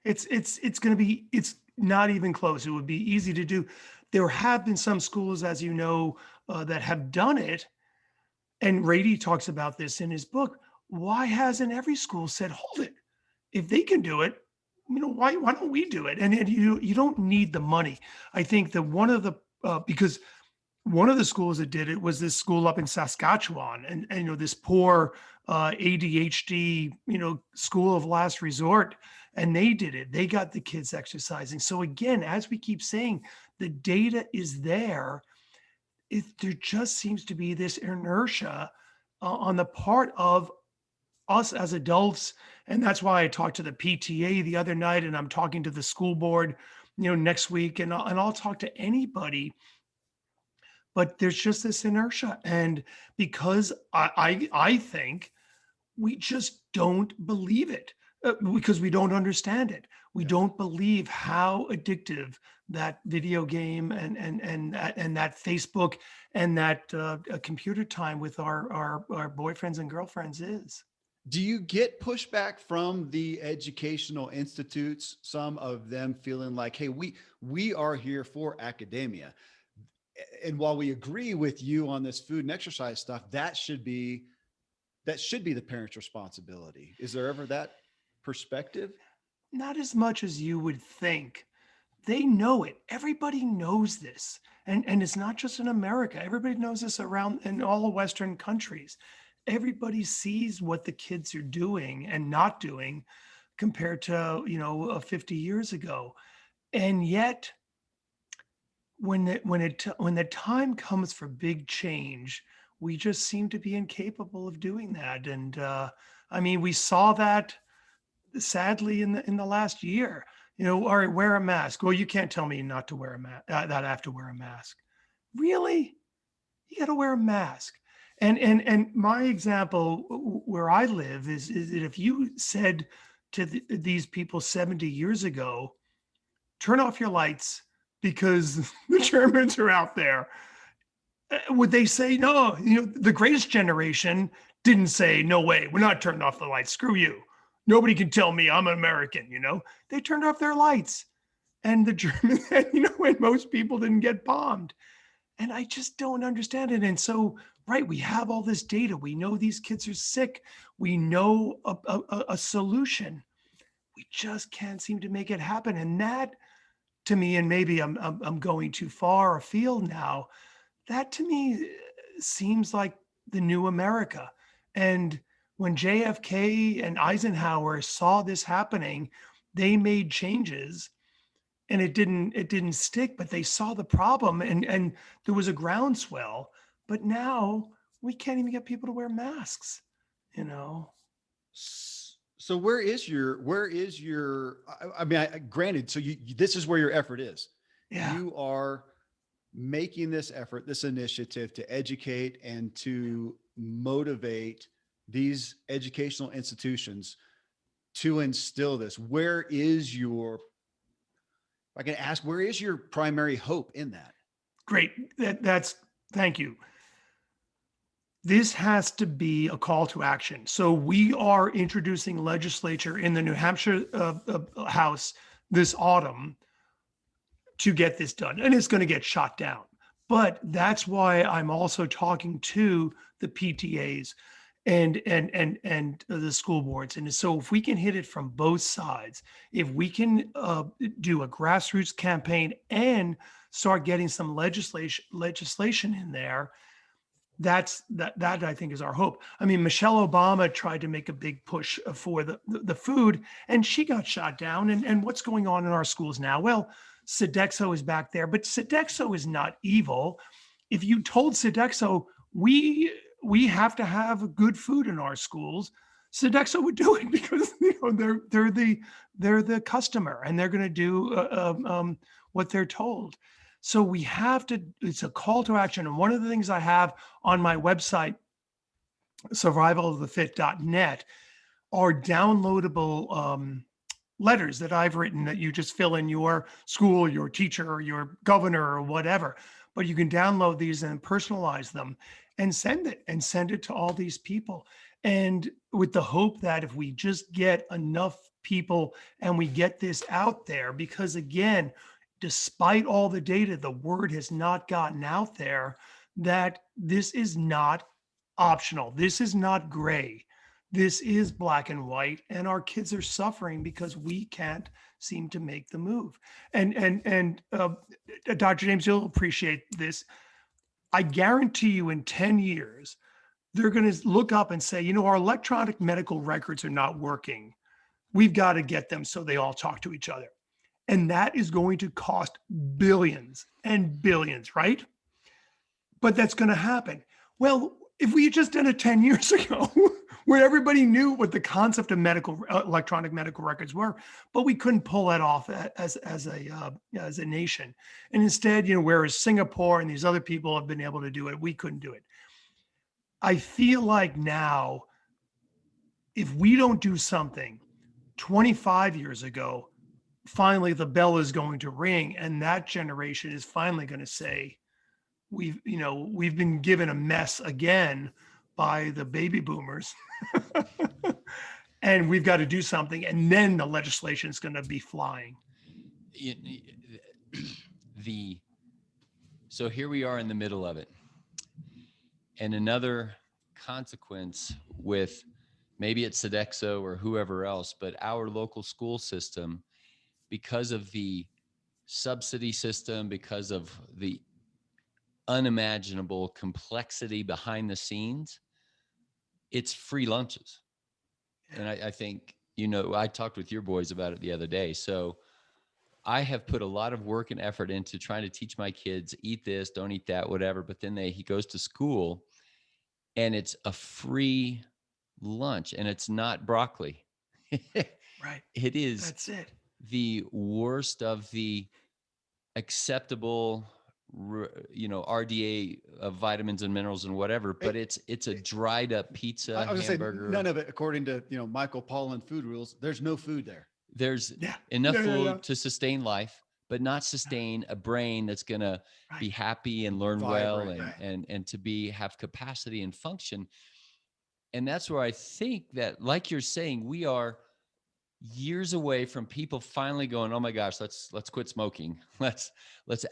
It's not even close. It would be easy to do. There have been some schools, as you know, that have done it. And Rady talks about this in his book. Why hasn't every school said, hold it? If they can do it, why don't we do it? And you don't need the money. I think that because one of the schools that did it was this school up in Saskatchewan, and this poor ADHD, school of last resort, and they did it. They got the kids exercising. So again, as we keep saying, the data is there. there just seems to be this inertia on the part of us as adults. And that's why I talked to the PTA the other night, and I'm talking to the school board, next week, and I'll talk to anybody. But there's just this inertia. And because I think we just don't believe it, because we don't understand it. We Yeah. don't believe how addictive that video game and that Facebook and that computer time with our boyfriends and girlfriends is. Do you get pushback from the educational institutes? Some of them feeling like, hey, we are here for academia. And while we agree with you on this food and exercise stuff, that should be the parent's responsibility. Is there ever that perspective? Not as much as you would think. They know it. Everybody knows this. And it's not just in America. Everybody knows this around in all the Western countries. Everybody sees what the kids are doing and not doing compared to, 50 years ago. And yet when the time comes for big change, we just seem to be incapable of doing that. And I mean, we saw that sadly in the last year. All right, wear a mask. Well, you can't tell me not to wear a mask, that I have to wear a mask. Really? You got to wear a mask. And my example where I live is that if you said to these people 70 years ago, turn off your lights because the Germans are out there, would they say no? The greatest generation didn't say, no way, we're not turning off the lights. Screw you. Nobody can tell me I'm an American. They turned off their lights, and the Germans, and most people didn't get bombed. And I just don't understand it. And so, right, we have all this data. We know these kids are sick. We know a solution. We just can't seem to make it happen. And that, to me, and maybe I'm going too far afield now, that to me seems like the new America. And when JFK and Eisenhower saw this happening, they made changes, and it didn't stick, but they saw the problem, and there was a groundswell. But now we can't even get people to wear masks, So where is your, I mean, granted, so this is where your effort is. Yeah. You are making this effort, this initiative to educate and to motivate these educational institutions to instill this. Where is your, I can ask, where is your primary hope in that? Great. Thank you. This has to be a call to action. So we are introducing legislature in the New Hampshire House this autumn to get this done, and it's going to get shot down. But that's why I'm also talking to the PTAs and the school boards. And so if we can hit it from both sides, if we can do a grassroots campaign and start getting some legislation in there, that I think is our hope. I mean, Michelle Obama tried to make a big push for the food, and she got shot down. And what's going on in our schools now? Well, Sodexo is back there, but Sodexo is not evil. If you told Sodexo, we have to have good food in our schools, Sodexo would do it, because they're the customer, and they're going to do what they're told. So we have to. It's a call to action. And one of the things I have on my website, survivalofthefit.net, are downloadable letters that I've written that you just fill in your school, your teacher, or your governor, or whatever. But you can download these and personalize them and send it to all these people. And with the hope that if we just get enough people and we get this out there, because again, despite all the data, the word has not gotten out there that this is not optional. This is not gray. This is black and white, and our kids are suffering because we can't seem to make the move. And Dr. James, you'll appreciate this. I guarantee you in 10 years, they're going to look up and say, our electronic medical records are not working. We've got to get them so they all talk to each other. And that is going to cost billions and billions, right? but that's going to happen. Well, if we had just done it 10 years ago, where everybody knew what the concept of electronic medical records were, but we couldn't pull that off as a nation. And instead, whereas Singapore and these other people have been able to do it, we couldn't do it. I feel like now, if we don't do something 25 years ago, finally the bell is going to ring, and that generation is finally going to say, we've been given a mess again by the baby boomers and we've got to do something. And then the legislation is going to be flying. So here we are in the middle of it. And another consequence with, maybe it's Sodexo or whoever else, but our local school system, because of the subsidy system, because of the unimaginable complexity behind the scenes, it's free lunches. And I think, I talked with your boys about it the other day. So I have put a lot of work and effort into trying to teach my kids, eat this, don't eat that, whatever. But then he goes to school and it's a free lunch, and it's not broccoli. Right. It is. That's it. The worst of the acceptable, RDA of vitamins and minerals and whatever, but it's a dried up pizza, I was hamburger. saying none of it, according to Michael Pollan food rules. There's no food there. There's enough food to sustain life, but not sustain a brain that's gonna be happy and learn Vibrant, well and to have capacity and function. And that's where I think that, like you're saying, we are years away from people finally going, oh my gosh, let's quit smoking. Let's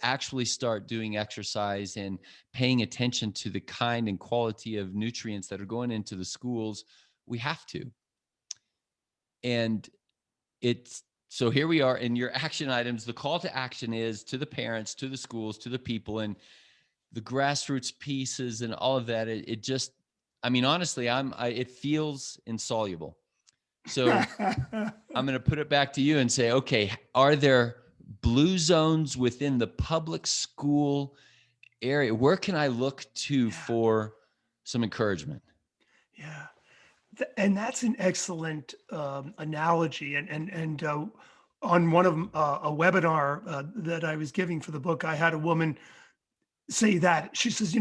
actually start doing exercise and paying attention to the kind and quality of nutrients that are going into the schools. We have to. And so here we are in your action items. The call to action is to the parents, to the schools, to the people, and the grassroots pieces and all of that. It just, honestly, it feels insoluble. So I'm going to put it back to you and say, okay, are there blue zones within the public school area? Where can I look to for some encouragement? Yeah. And that's an excellent analogy. And on one of a webinar that I was giving for the book, I had a woman say that. She says,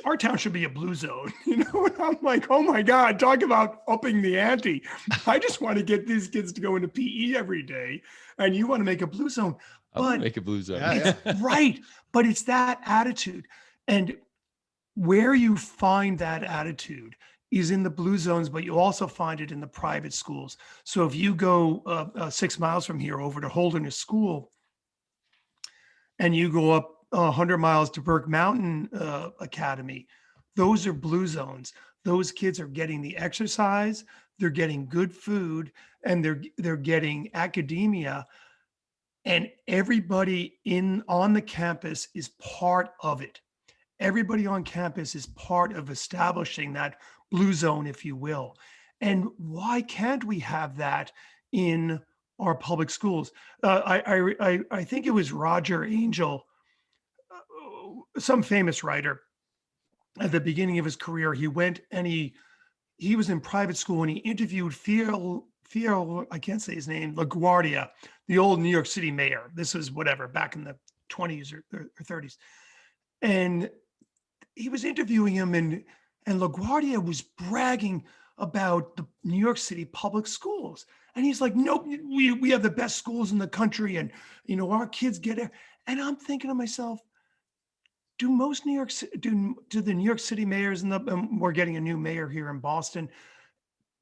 our town should be a blue zone, and I'm like, oh my God, talk about upping the ante. I just want to get these kids to go into PE every day, and you want to make a blue zone. But make a blue zone. Yeah. Right. But it's that attitude. And where you find that attitude is in the blue zones, but you also find it in the private schools. So if you go 6 miles from here over to Holderness School, and you go up 100 miles to Burke Mountain Academy, those are blue zones. Those kids are getting the exercise, they're getting good food, and they're getting academia, and everybody on the campus is part of it. Everybody on campus is part of establishing that blue zone, if you will. And why can't we have that in our public schools? I think it was Roger Angel, some famous writer, at the beginning of his career. He went and he was in private school, and he interviewed Fiel, I can't say his name, LaGuardia, the old New York City mayor. This was back in the 20s or 30s. And he was interviewing him, and LaGuardia was bragging about the New York City public schools. And he's like, nope, we have the best schools in the country, and our kids get it. And I'm thinking to myself, do the New York City mayors, and we're getting a new mayor here in Boston,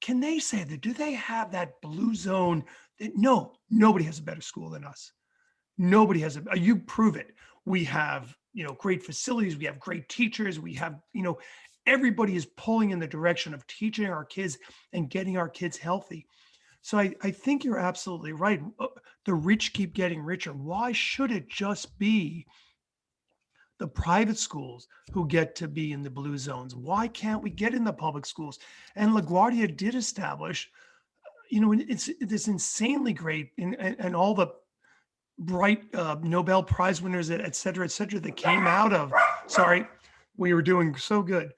can they say that? Do they have that blue zone? No, nobody has a better school than us. Nobody has you prove it. We have, great facilities. We have great teachers. We have, everybody is pulling in the direction of teaching our kids and getting our kids healthy. So I think you're absolutely right. The rich keep getting richer. Why should it just be the private schools who get to be in the blue zones? Why can't we get in the public schools? And LaGuardia did establish, it's insanely great, and all the bright Nobel Prize winners, et cetera, that came out of, sorry, we were doing so good,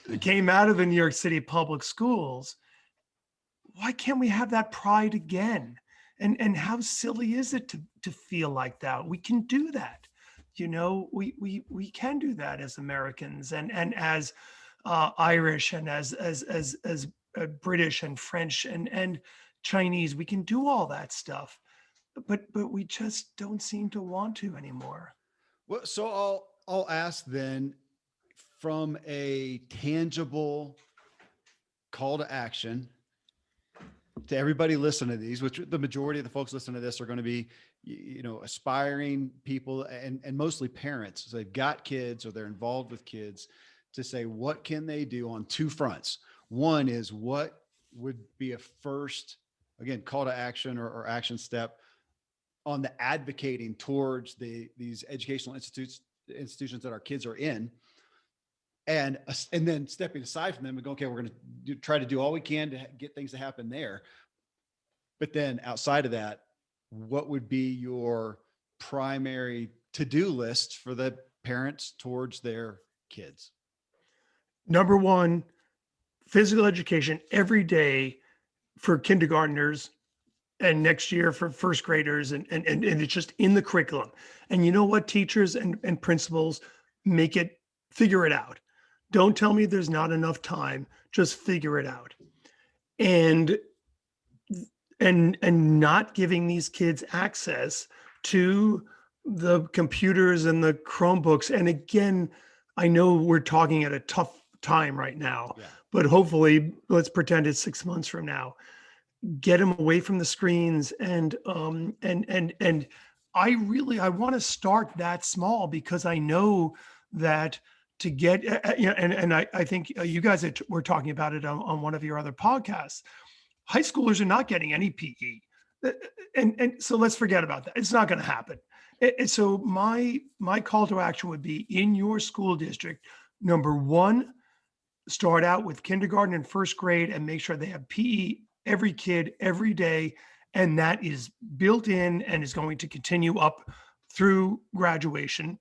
that came out of the New York City public schools. Why can't we have that pride again? And how silly is it to feel like that? We can do that. We can do that as Americans and as Irish and as British and French and Chinese. We can do all that stuff, but we just don't seem to want to anymore. Well, so I'll ask then, from a tangible call to action to everybody listening to these, which the majority of the folks listening to this are going to be, aspiring people and mostly parents. So they've got kids or they're involved with kids, to say, what can they do on two fronts? One is, what would be a first, again, call to action or action step on the advocating towards these educational institutions that our kids are in, and then stepping aside from them and go, okay, we're going to try to do all we can to get things to happen there. But then outside of that, what would be your primary to-do list for the parents towards their kids? Number one, physical education every day for kindergartners, and next year for first graders, and it's just in the curriculum. And you know what, teachers and principals, figure it out. Don't tell me there's not enough time, just figure it out. And not giving these kids access to the computers and the Chromebooks. And again, I know we're talking at a tough time right now, but hopefully, let's pretend it's 6 months from now. Get them away from the screens, and I want to start that small, because I know that to get and I think you guys were talking about it on one of your other podcasts. High schoolers are not getting any PE, and so let's forget about that. It's not going to happen. So my call to action would be, in your school district, number one, start out with kindergarten and first grade and make sure they have PE, every kid, every day. And that is built in and is going to continue up through graduation.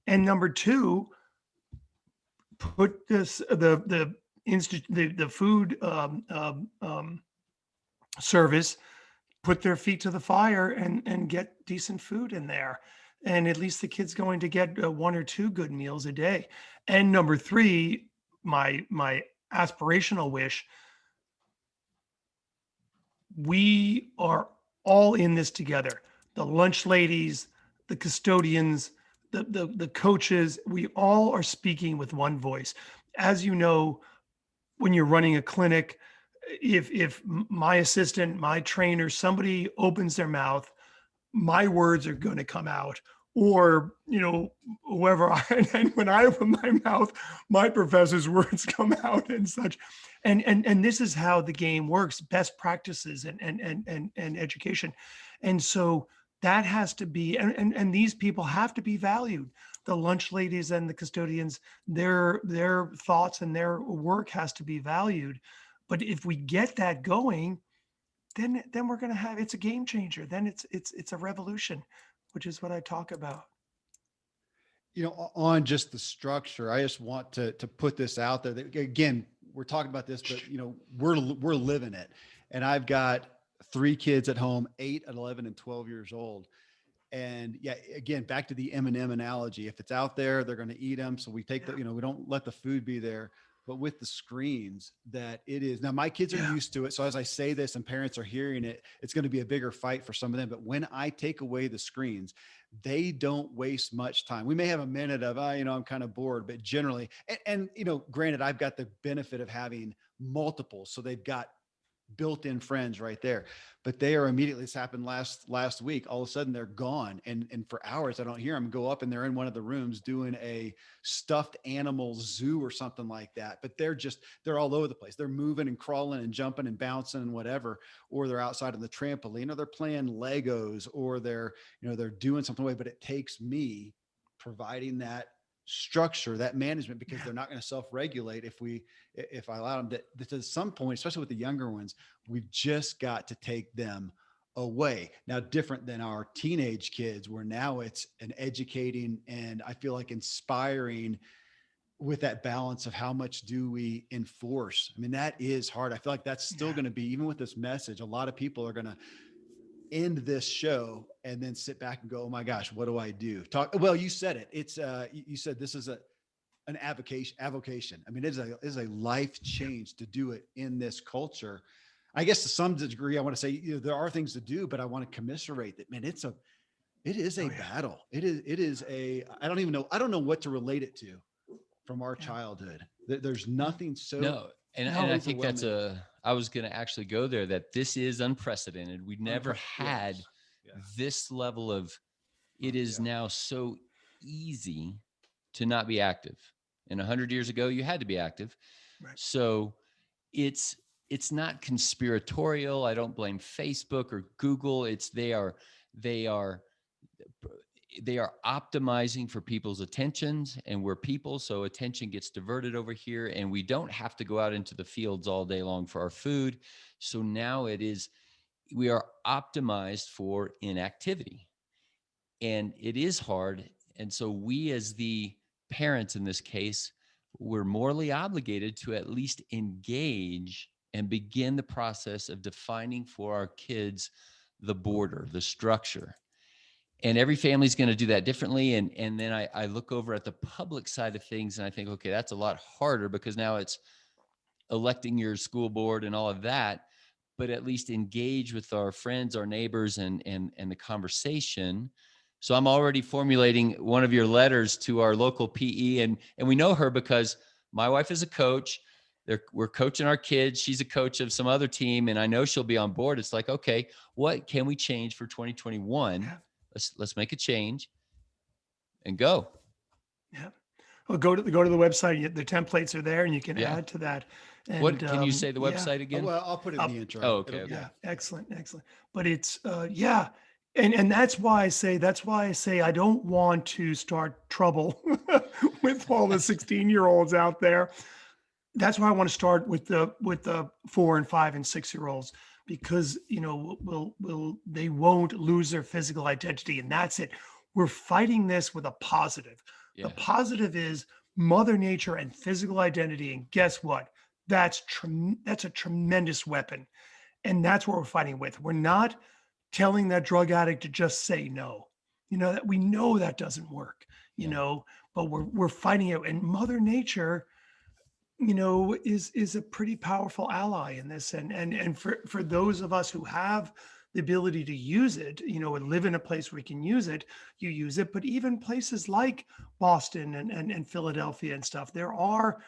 And number two, put the food service, put their feet to the fire and get decent food in there. And at least the kid's going to get 1 or 2 good meals a day. And number three, my aspirational wish, we are all in this together. The lunch ladies, the custodians, the coaches, we all are speaking with one voice. As you know, when you're running a clinic, if my assistant, my trainer, somebody opens their mouth, my words are going to come out. Or, whoever, and when I open my mouth, my professor's words come out and such. And this is how the game works, best practices and education. And so that has to be, and these people have to be valued. The lunch ladies and the custodians, their thoughts and their work has to be valued. But if we get that going, then we're going to have, it's a game changer. Then it's a revolution, which is what I talk about. On just the structure, I just want to put this out there that, again, we're talking about this, but we're living it. And I've got 3 kids at home, 8, 11, and 12 years old. And again, back to the M&M analogy, if it's out there, they're going to eat them. So we take we don't let the food be there. But with the screens, that it is now, my kids are used to it. So as I say this and parents are hearing it, it's going to be a bigger fight for some of them. But when I take away the screens, they don't waste much time. We may have a minute of, I'm kind of bored, but generally, and granted, I've got the benefit of having multiple. So they've got built-in friends right there, but they are immediately, this happened last week, all of a sudden they're gone. And for hours, I don't hear them. Go up and they're in one of the rooms doing a stuffed animal zoo or something like that. But they're all over the place. They're moving and crawling and jumping and bouncing and whatever, or they're outside on the trampoline, or they're playing Legos, or they're doing something away. But it takes me providing that structure, that management, because they're not going to self-regulate if I allow them to some point, especially with the younger ones. We've just got to take them away. Now, different than our teenage kids, where now it's an educating and I feel like inspiring with that balance of how much do we enforce. I mean, that is hard. I feel like that's still going to be, even with this message, a lot of people are going to end this show and then sit back and go, oh my gosh, what do I do? Well, you said it. It's you said this is an avocation. I mean, it is a life change to do it in this culture. I guess to some degree, I want to say, there are things to do, but I want to commiserate that, man. It is a battle. It is I don't even know. I don't know what to relate it to from our childhood. There's nothing so No. And I think I was going to actually go there, that this is unprecedented. We never had this level of, it is now so easy to not be active. And 100 years ago, you had to be active. Right. So it's not conspiratorial. I don't blame Facebook or Google. They are optimizing for people's attentions, and we're people. So attention gets diverted over here, and we don't have to go out into the fields all day long for our food. So now we are optimized for inactivity, and it is hard. And so we, as the parents in this case, we're morally obligated to at least engage and begin the process of defining for our kids the border, the structure. And every family's going to do that differently. And then I look over at the public side of things and I think, okay, that's a lot harder, because now it's electing your school board and all of that, but at least engage with our friends, our neighbors, and the conversation. So I'm already formulating one of your letters to our local PE, and we know her because my wife is a coach. We're coaching our kids. She's a coach of some other team, and I know she'll be on board. It's like, okay, what can we change for 2021? Yeah. Let's make a change and go. Yeah. Well, go to the website. The templates are there, and you can add to that. And, what can you say the website again? Well, I'll put it in the intro. Oh, okay. Yeah. Excellent. But it's And that's why I say I don't want to start trouble with all the 16-year-olds out there. That's why I want to start with the 4 and 5 and 6-year-olds, because they won't lose their physical identity, and that's it. We're fighting this with a positive. Yeah. The positive is Mother Nature and physical identity, and guess what? That's a tremendous weapon, and that's what we're fighting with. We're not telling that drug addict to just say no. That we know that doesn't work. But we're fighting it, and Mother Nature, is a pretty powerful ally in this. And for those of us who have the ability to use it, and live in a place where we can use it, you use it. But even places like Boston and Philadelphia and stuff, there are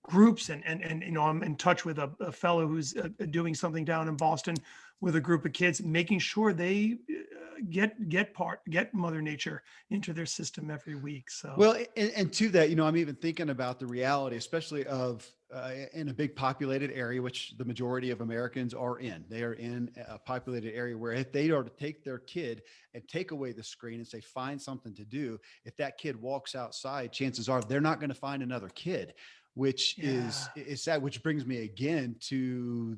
groups, and I'm in touch with a fellow who's doing something down in Boston with a group of kids, making sure they get Mother Nature into their system every week. So well, and to that, I'm even thinking about the reality, especially of in a big populated area, which the majority of Americans are in. They are in a populated area where if they are to take their kid and take away the screen and say, find something to do, if that kid walks outside, chances are they're not going to find another kid, which is sad, which brings me again to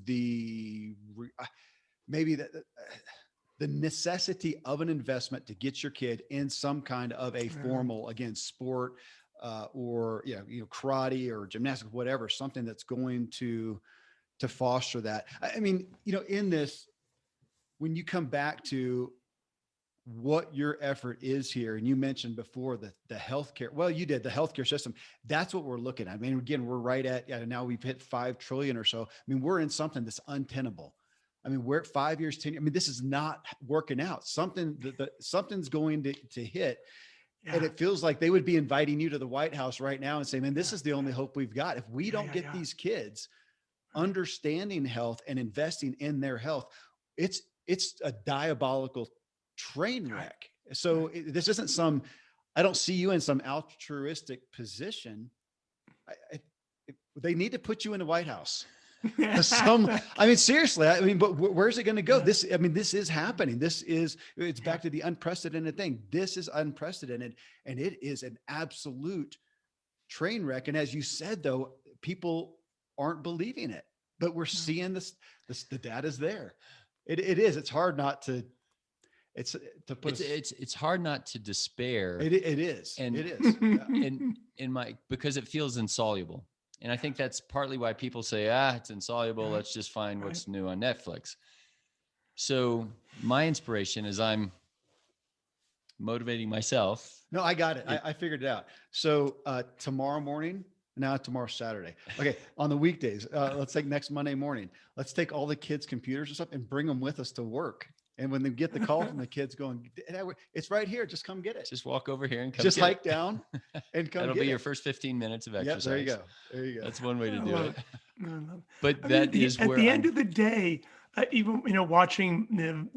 maybe the necessity of an investment to get your kid in some kind of a formal, again, sport, or karate or gymnastics, whatever, something that's going to foster that. I mean, in this, when you come back to what your effort is here, and you mentioned before the healthcare, well, you did the healthcare system. That's what we're looking at. I mean, again, we're right at, now we've hit 5 trillion or so. I mean, we're in something that's untenable. I mean, we're at 5 years, 10 years. I mean, this is not working out. Something's going to hit. Yeah. And it feels like they would be inviting you to the White House right now and say, man, this is the only hope we've got. If we don't get these kids understanding health and investing in their health, it's a diabolical train wreck. So this isn't I don't see you in some altruistic position. They need to put you in the White House. Seriously, but where's it going to go? This is happening. It's back to the unprecedented thing. This is unprecedented, and it is an absolute train wreck. And as you said, though, people aren't believing it, but we're seeing this, the data's there. It is. It's hard not to. It's to put. It's hard not to despair. It is. And it is. Yeah. Because it feels insoluble. And I think that's partly why people say, it's insoluble. Let's just find what's new on Netflix. So my inspiration is I'm motivating myself. No, I got it. I figured it out. So tomorrow morning, tomorrow's Saturday. Okay. On the weekdays, let's take next Monday morning, let's take all the kids' computers and stuff and bring them with us to work. And when they get the call from the kids going, it's right here. Just come get it. Just walk over here and come just get hike it. down and come That'll get be it. your first 15 minutes of exercise. There you go. There you go. That's one way to do it. But But that is at where the end of the day, even, watching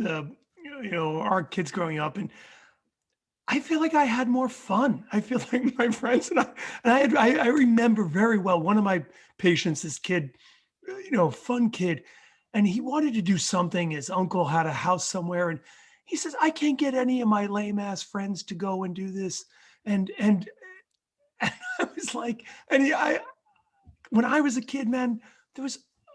our kids growing up, and I feel like I had more fun. I feel like my friends and I remember very well one of my patients, this kid, fun kid, and he wanted to do something. His uncle had a house somewhere, and he says, I can't get any of my lame ass friends to go and do this. And I was like, when I was a kid, man,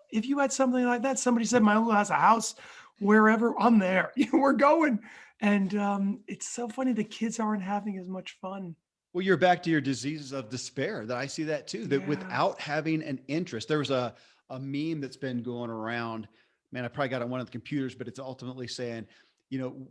if you had something like that, somebody said my uncle has a house wherever, I'm there. We're going. And it's so funny. The kids aren't having as much fun. Well, you're back to your diseases of despair. That I see that too, that without having an interest, there was a meme that's been going around, man, I probably got it on one of the computers, but it's ultimately saying,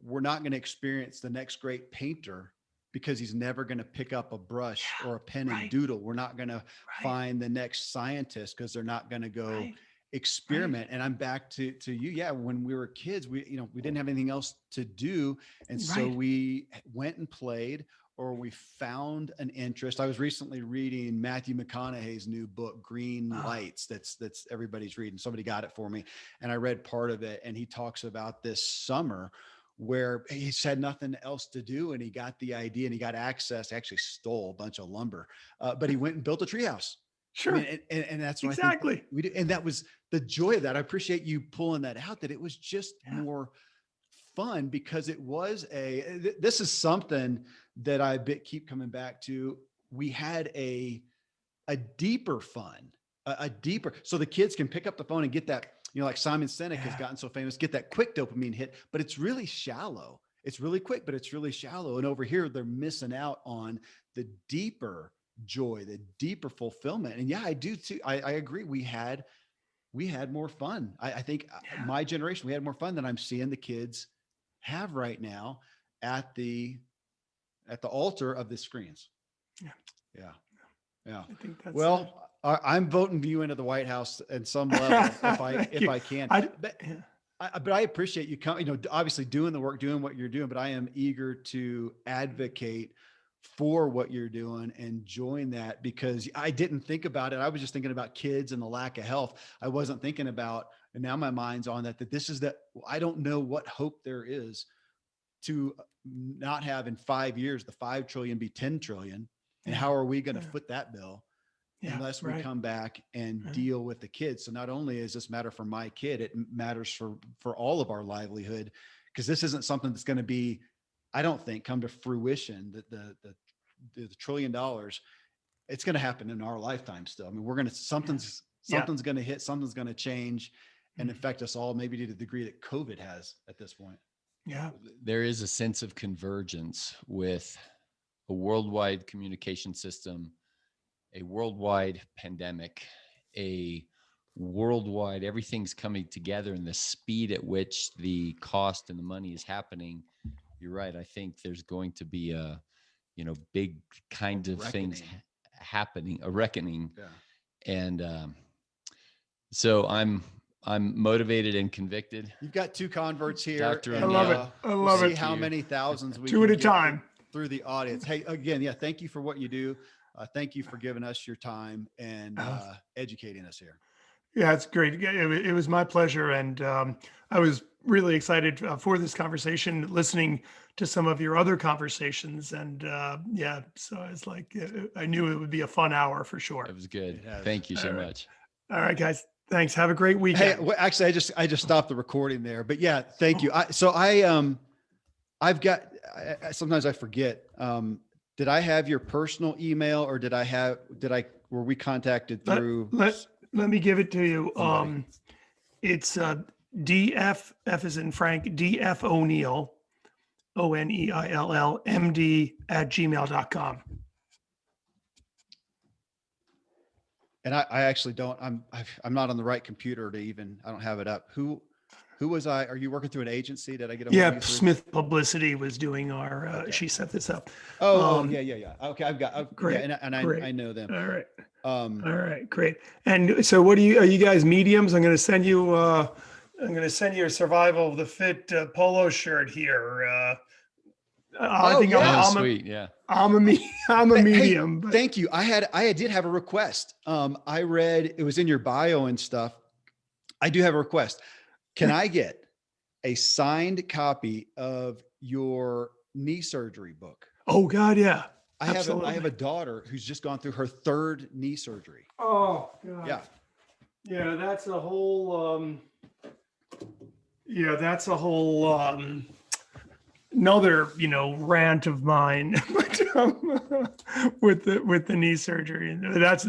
we're not going to experience the next great painter because he's never going to pick up a brush or a pen and doodle. We're not going to find the next scientist because they're not going to go experiment. And I'm back to you. Yeah. When we were kids, we didn't have anything else to do. And so we went and played, or we found an interest. I was recently reading Matthew McConaughey's new book, Green Lights. That's everybody's reading. Somebody got it for me. And I read part of it. And he talks about this summer where he's had nothing else to do. And he got the idea and he got access, actually stole a bunch of lumber, but he went and built a treehouse. Sure. I mean, and that's what exactly I think we do. And that was the joy of that. I appreciate you pulling that out, that it was just more fun because it was this is something that I keep coming back to. We had a deeper fun, a deeper, so the kids can pick up the phone and get that, like Simon Sinek has gotten so famous, get that quick dopamine hit, but it's really shallow. It's really quick, but it's really shallow. And over here, they're missing out on the deeper joy, the deeper fulfillment. And I do too. I agree. We had more fun. I think my generation, we had more fun than I'm seeing the kids have right now at the altar of the screens. Yeah. I think that's I'm voting you into the White House at some level if I can. But I appreciate you coming, obviously doing the work, doing what you're doing, but I am eager to advocate for what you're doing and join that, because I didn't think about it. I was just thinking about kids and the lack of health. I wasn't thinking about, and now my mind's on that this is I don't know what hope there is to not have in 5 years, the 5 trillion be 10 trillion. And how are we going to foot that bill unless we come back and deal with the kids? So not only is this matter for my kid, it matters for all of our livelihood, because this isn't something that's going to be, I don't think, come to fruition. That the $1 trillion, it's going to happen in our lifetime still. I mean, something's going to hit, something's going to change and affect us all, maybe to the degree that COVID has at this point. Yeah. There is a sense of convergence with a worldwide communication system, a worldwide pandemic, a worldwide, everything's coming together, and the speed at which the cost and the money is happening. You're right. I think there's going to be a, big kind of things happening, a reckoning. Yeah. And so I'm motivated and convicted. You've got 2 converts here. Dr. And, I love it. I love see it. how many thousands we 2 at a time through the audience. Hey, again, thank you for what you do. Thank you for giving us your time and educating us here. Yeah, it's great. It was my pleasure. And I was really excited for this conversation, listening to some of your other conversations. And so I was like, I knew it would be a fun hour for sure. It was good. Thank you so much. All right, guys. Thanks. Have a great weekend. Hey, well, actually, I just stopped the recording there, but thank you. I've got, sometimes I forget, did I have your personal email, or were we contacted through? Let me give it to you. It's DF, F is in Frank, DF O'Neill, ONEILL, MD @gmail.com. And I actually don't, I'm not on the right computer to even, I don't have it up. Who was I? Are you working through an agency? Did I get a hold of Yeah, you through? Smith Publicity was doing our, Okay. she set this up. Oh, Um, yeah. Okay. Great. Yeah, and Great. I know them. All right. Um, All right, great. And so are you guys mediums? I'm going to send you a survival of the fit polo shirt here. I Oh, think yeah. Oh, sweet. Yeah. I'm a Hey, medium, but thank you. I did have a request. I read it was in your bio and stuff. I do have a request. Can I get a signed copy of your knee surgery book? oh God, yeah. I have Absolutely. a daughter who's just gone through her 3rd knee surgery. Oh God. Yeah. Yeah, that's a whole that's a whole another, rant of mine but, with the knee surgery. And that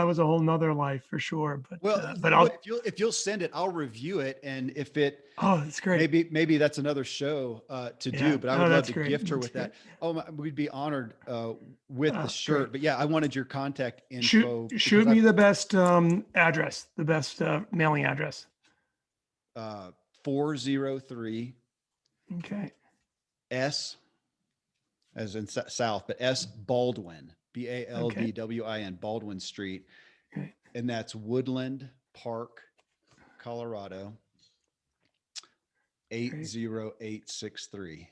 was a whole nother life for sure. Well, But I'll, if you'll send it, I'll review it. And if it, oh, that's great. maybe that's another show to Yeah. do, but I No, would love that's to great. gift her That's with that. great. Oh, we'd be honored with the Oh, shirt. great. But yeah, I wanted your contact info. Shoot me the best address, the best mailing address. 403 Okay. S as in South, but S Baldwin, Baldwin, Baldwin Street. Okay. And that's Woodland Park, Colorado, 80863.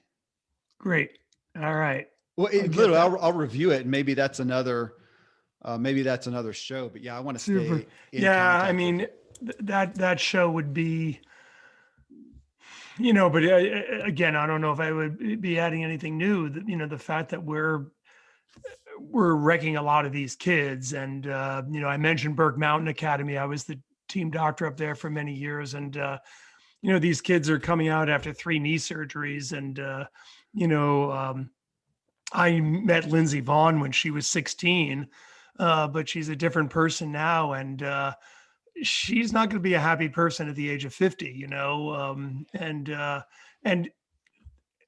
Great. All right. Well, I'll get literally, that. I'll review it, and maybe that's another show. But yeah, I want to Super. stay in Yeah, contact I with mean, you. that show would be, but again, I don't know if I would be adding anything new. The fact that we're wrecking a lot of these kids, and I mentioned Burke Mountain Academy. I was the team doctor up there for many years, and these kids are coming out after 3 knee surgeries, and I met Lindsey Vaughn when she was 16, but she's a different person now, and she's not going to be a happy person at the age of 50,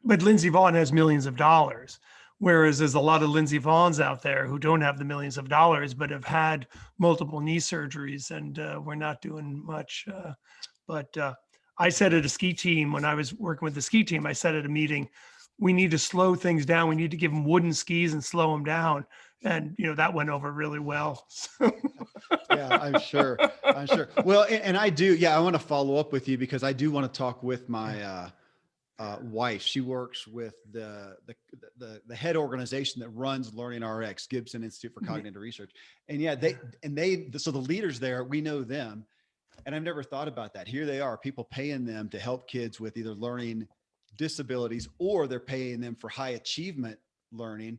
but Lindsey Vaughn has millions of dollars. Whereas there's a lot of Lindsey Vaughns out there who don't have the millions of dollars, but have had multiple knee surgeries, and we're not doing much. But I said at a ski team, when I was working with the ski team, I said at a meeting, we need to slow things down. We need to give them wooden skis and slow them down. And, that went over really well. Yeah, I'm sure. Well, and I do. Yeah, I want to follow up with you because I do want to talk with my wife. She works with the head organization that runs Learning RX, Gibson Institute for Cognitive Research. And yeah, so the leaders there, we know them. And I've never thought about that. Here they are, people paying them to help kids with either learning disabilities, or they're paying them for high achievement learning.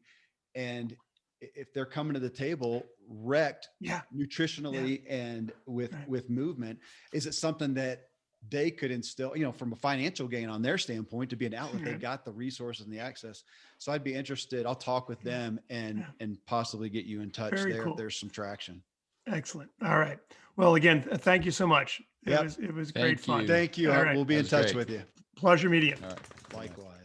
And if they're coming to the table wrecked nutritionally and with movement, is it something that they could instill, from a financial gain on their standpoint, to be an outlet? They got the resources and the access. So I'd be interested. I'll talk with them and possibly get you in touch there if there's some traction. Excellent. All right. Well, again, thank you so much. It was great fun. Thank you. All right. We'll be in touch with you. Pleasure meeting you. All right. Likewise.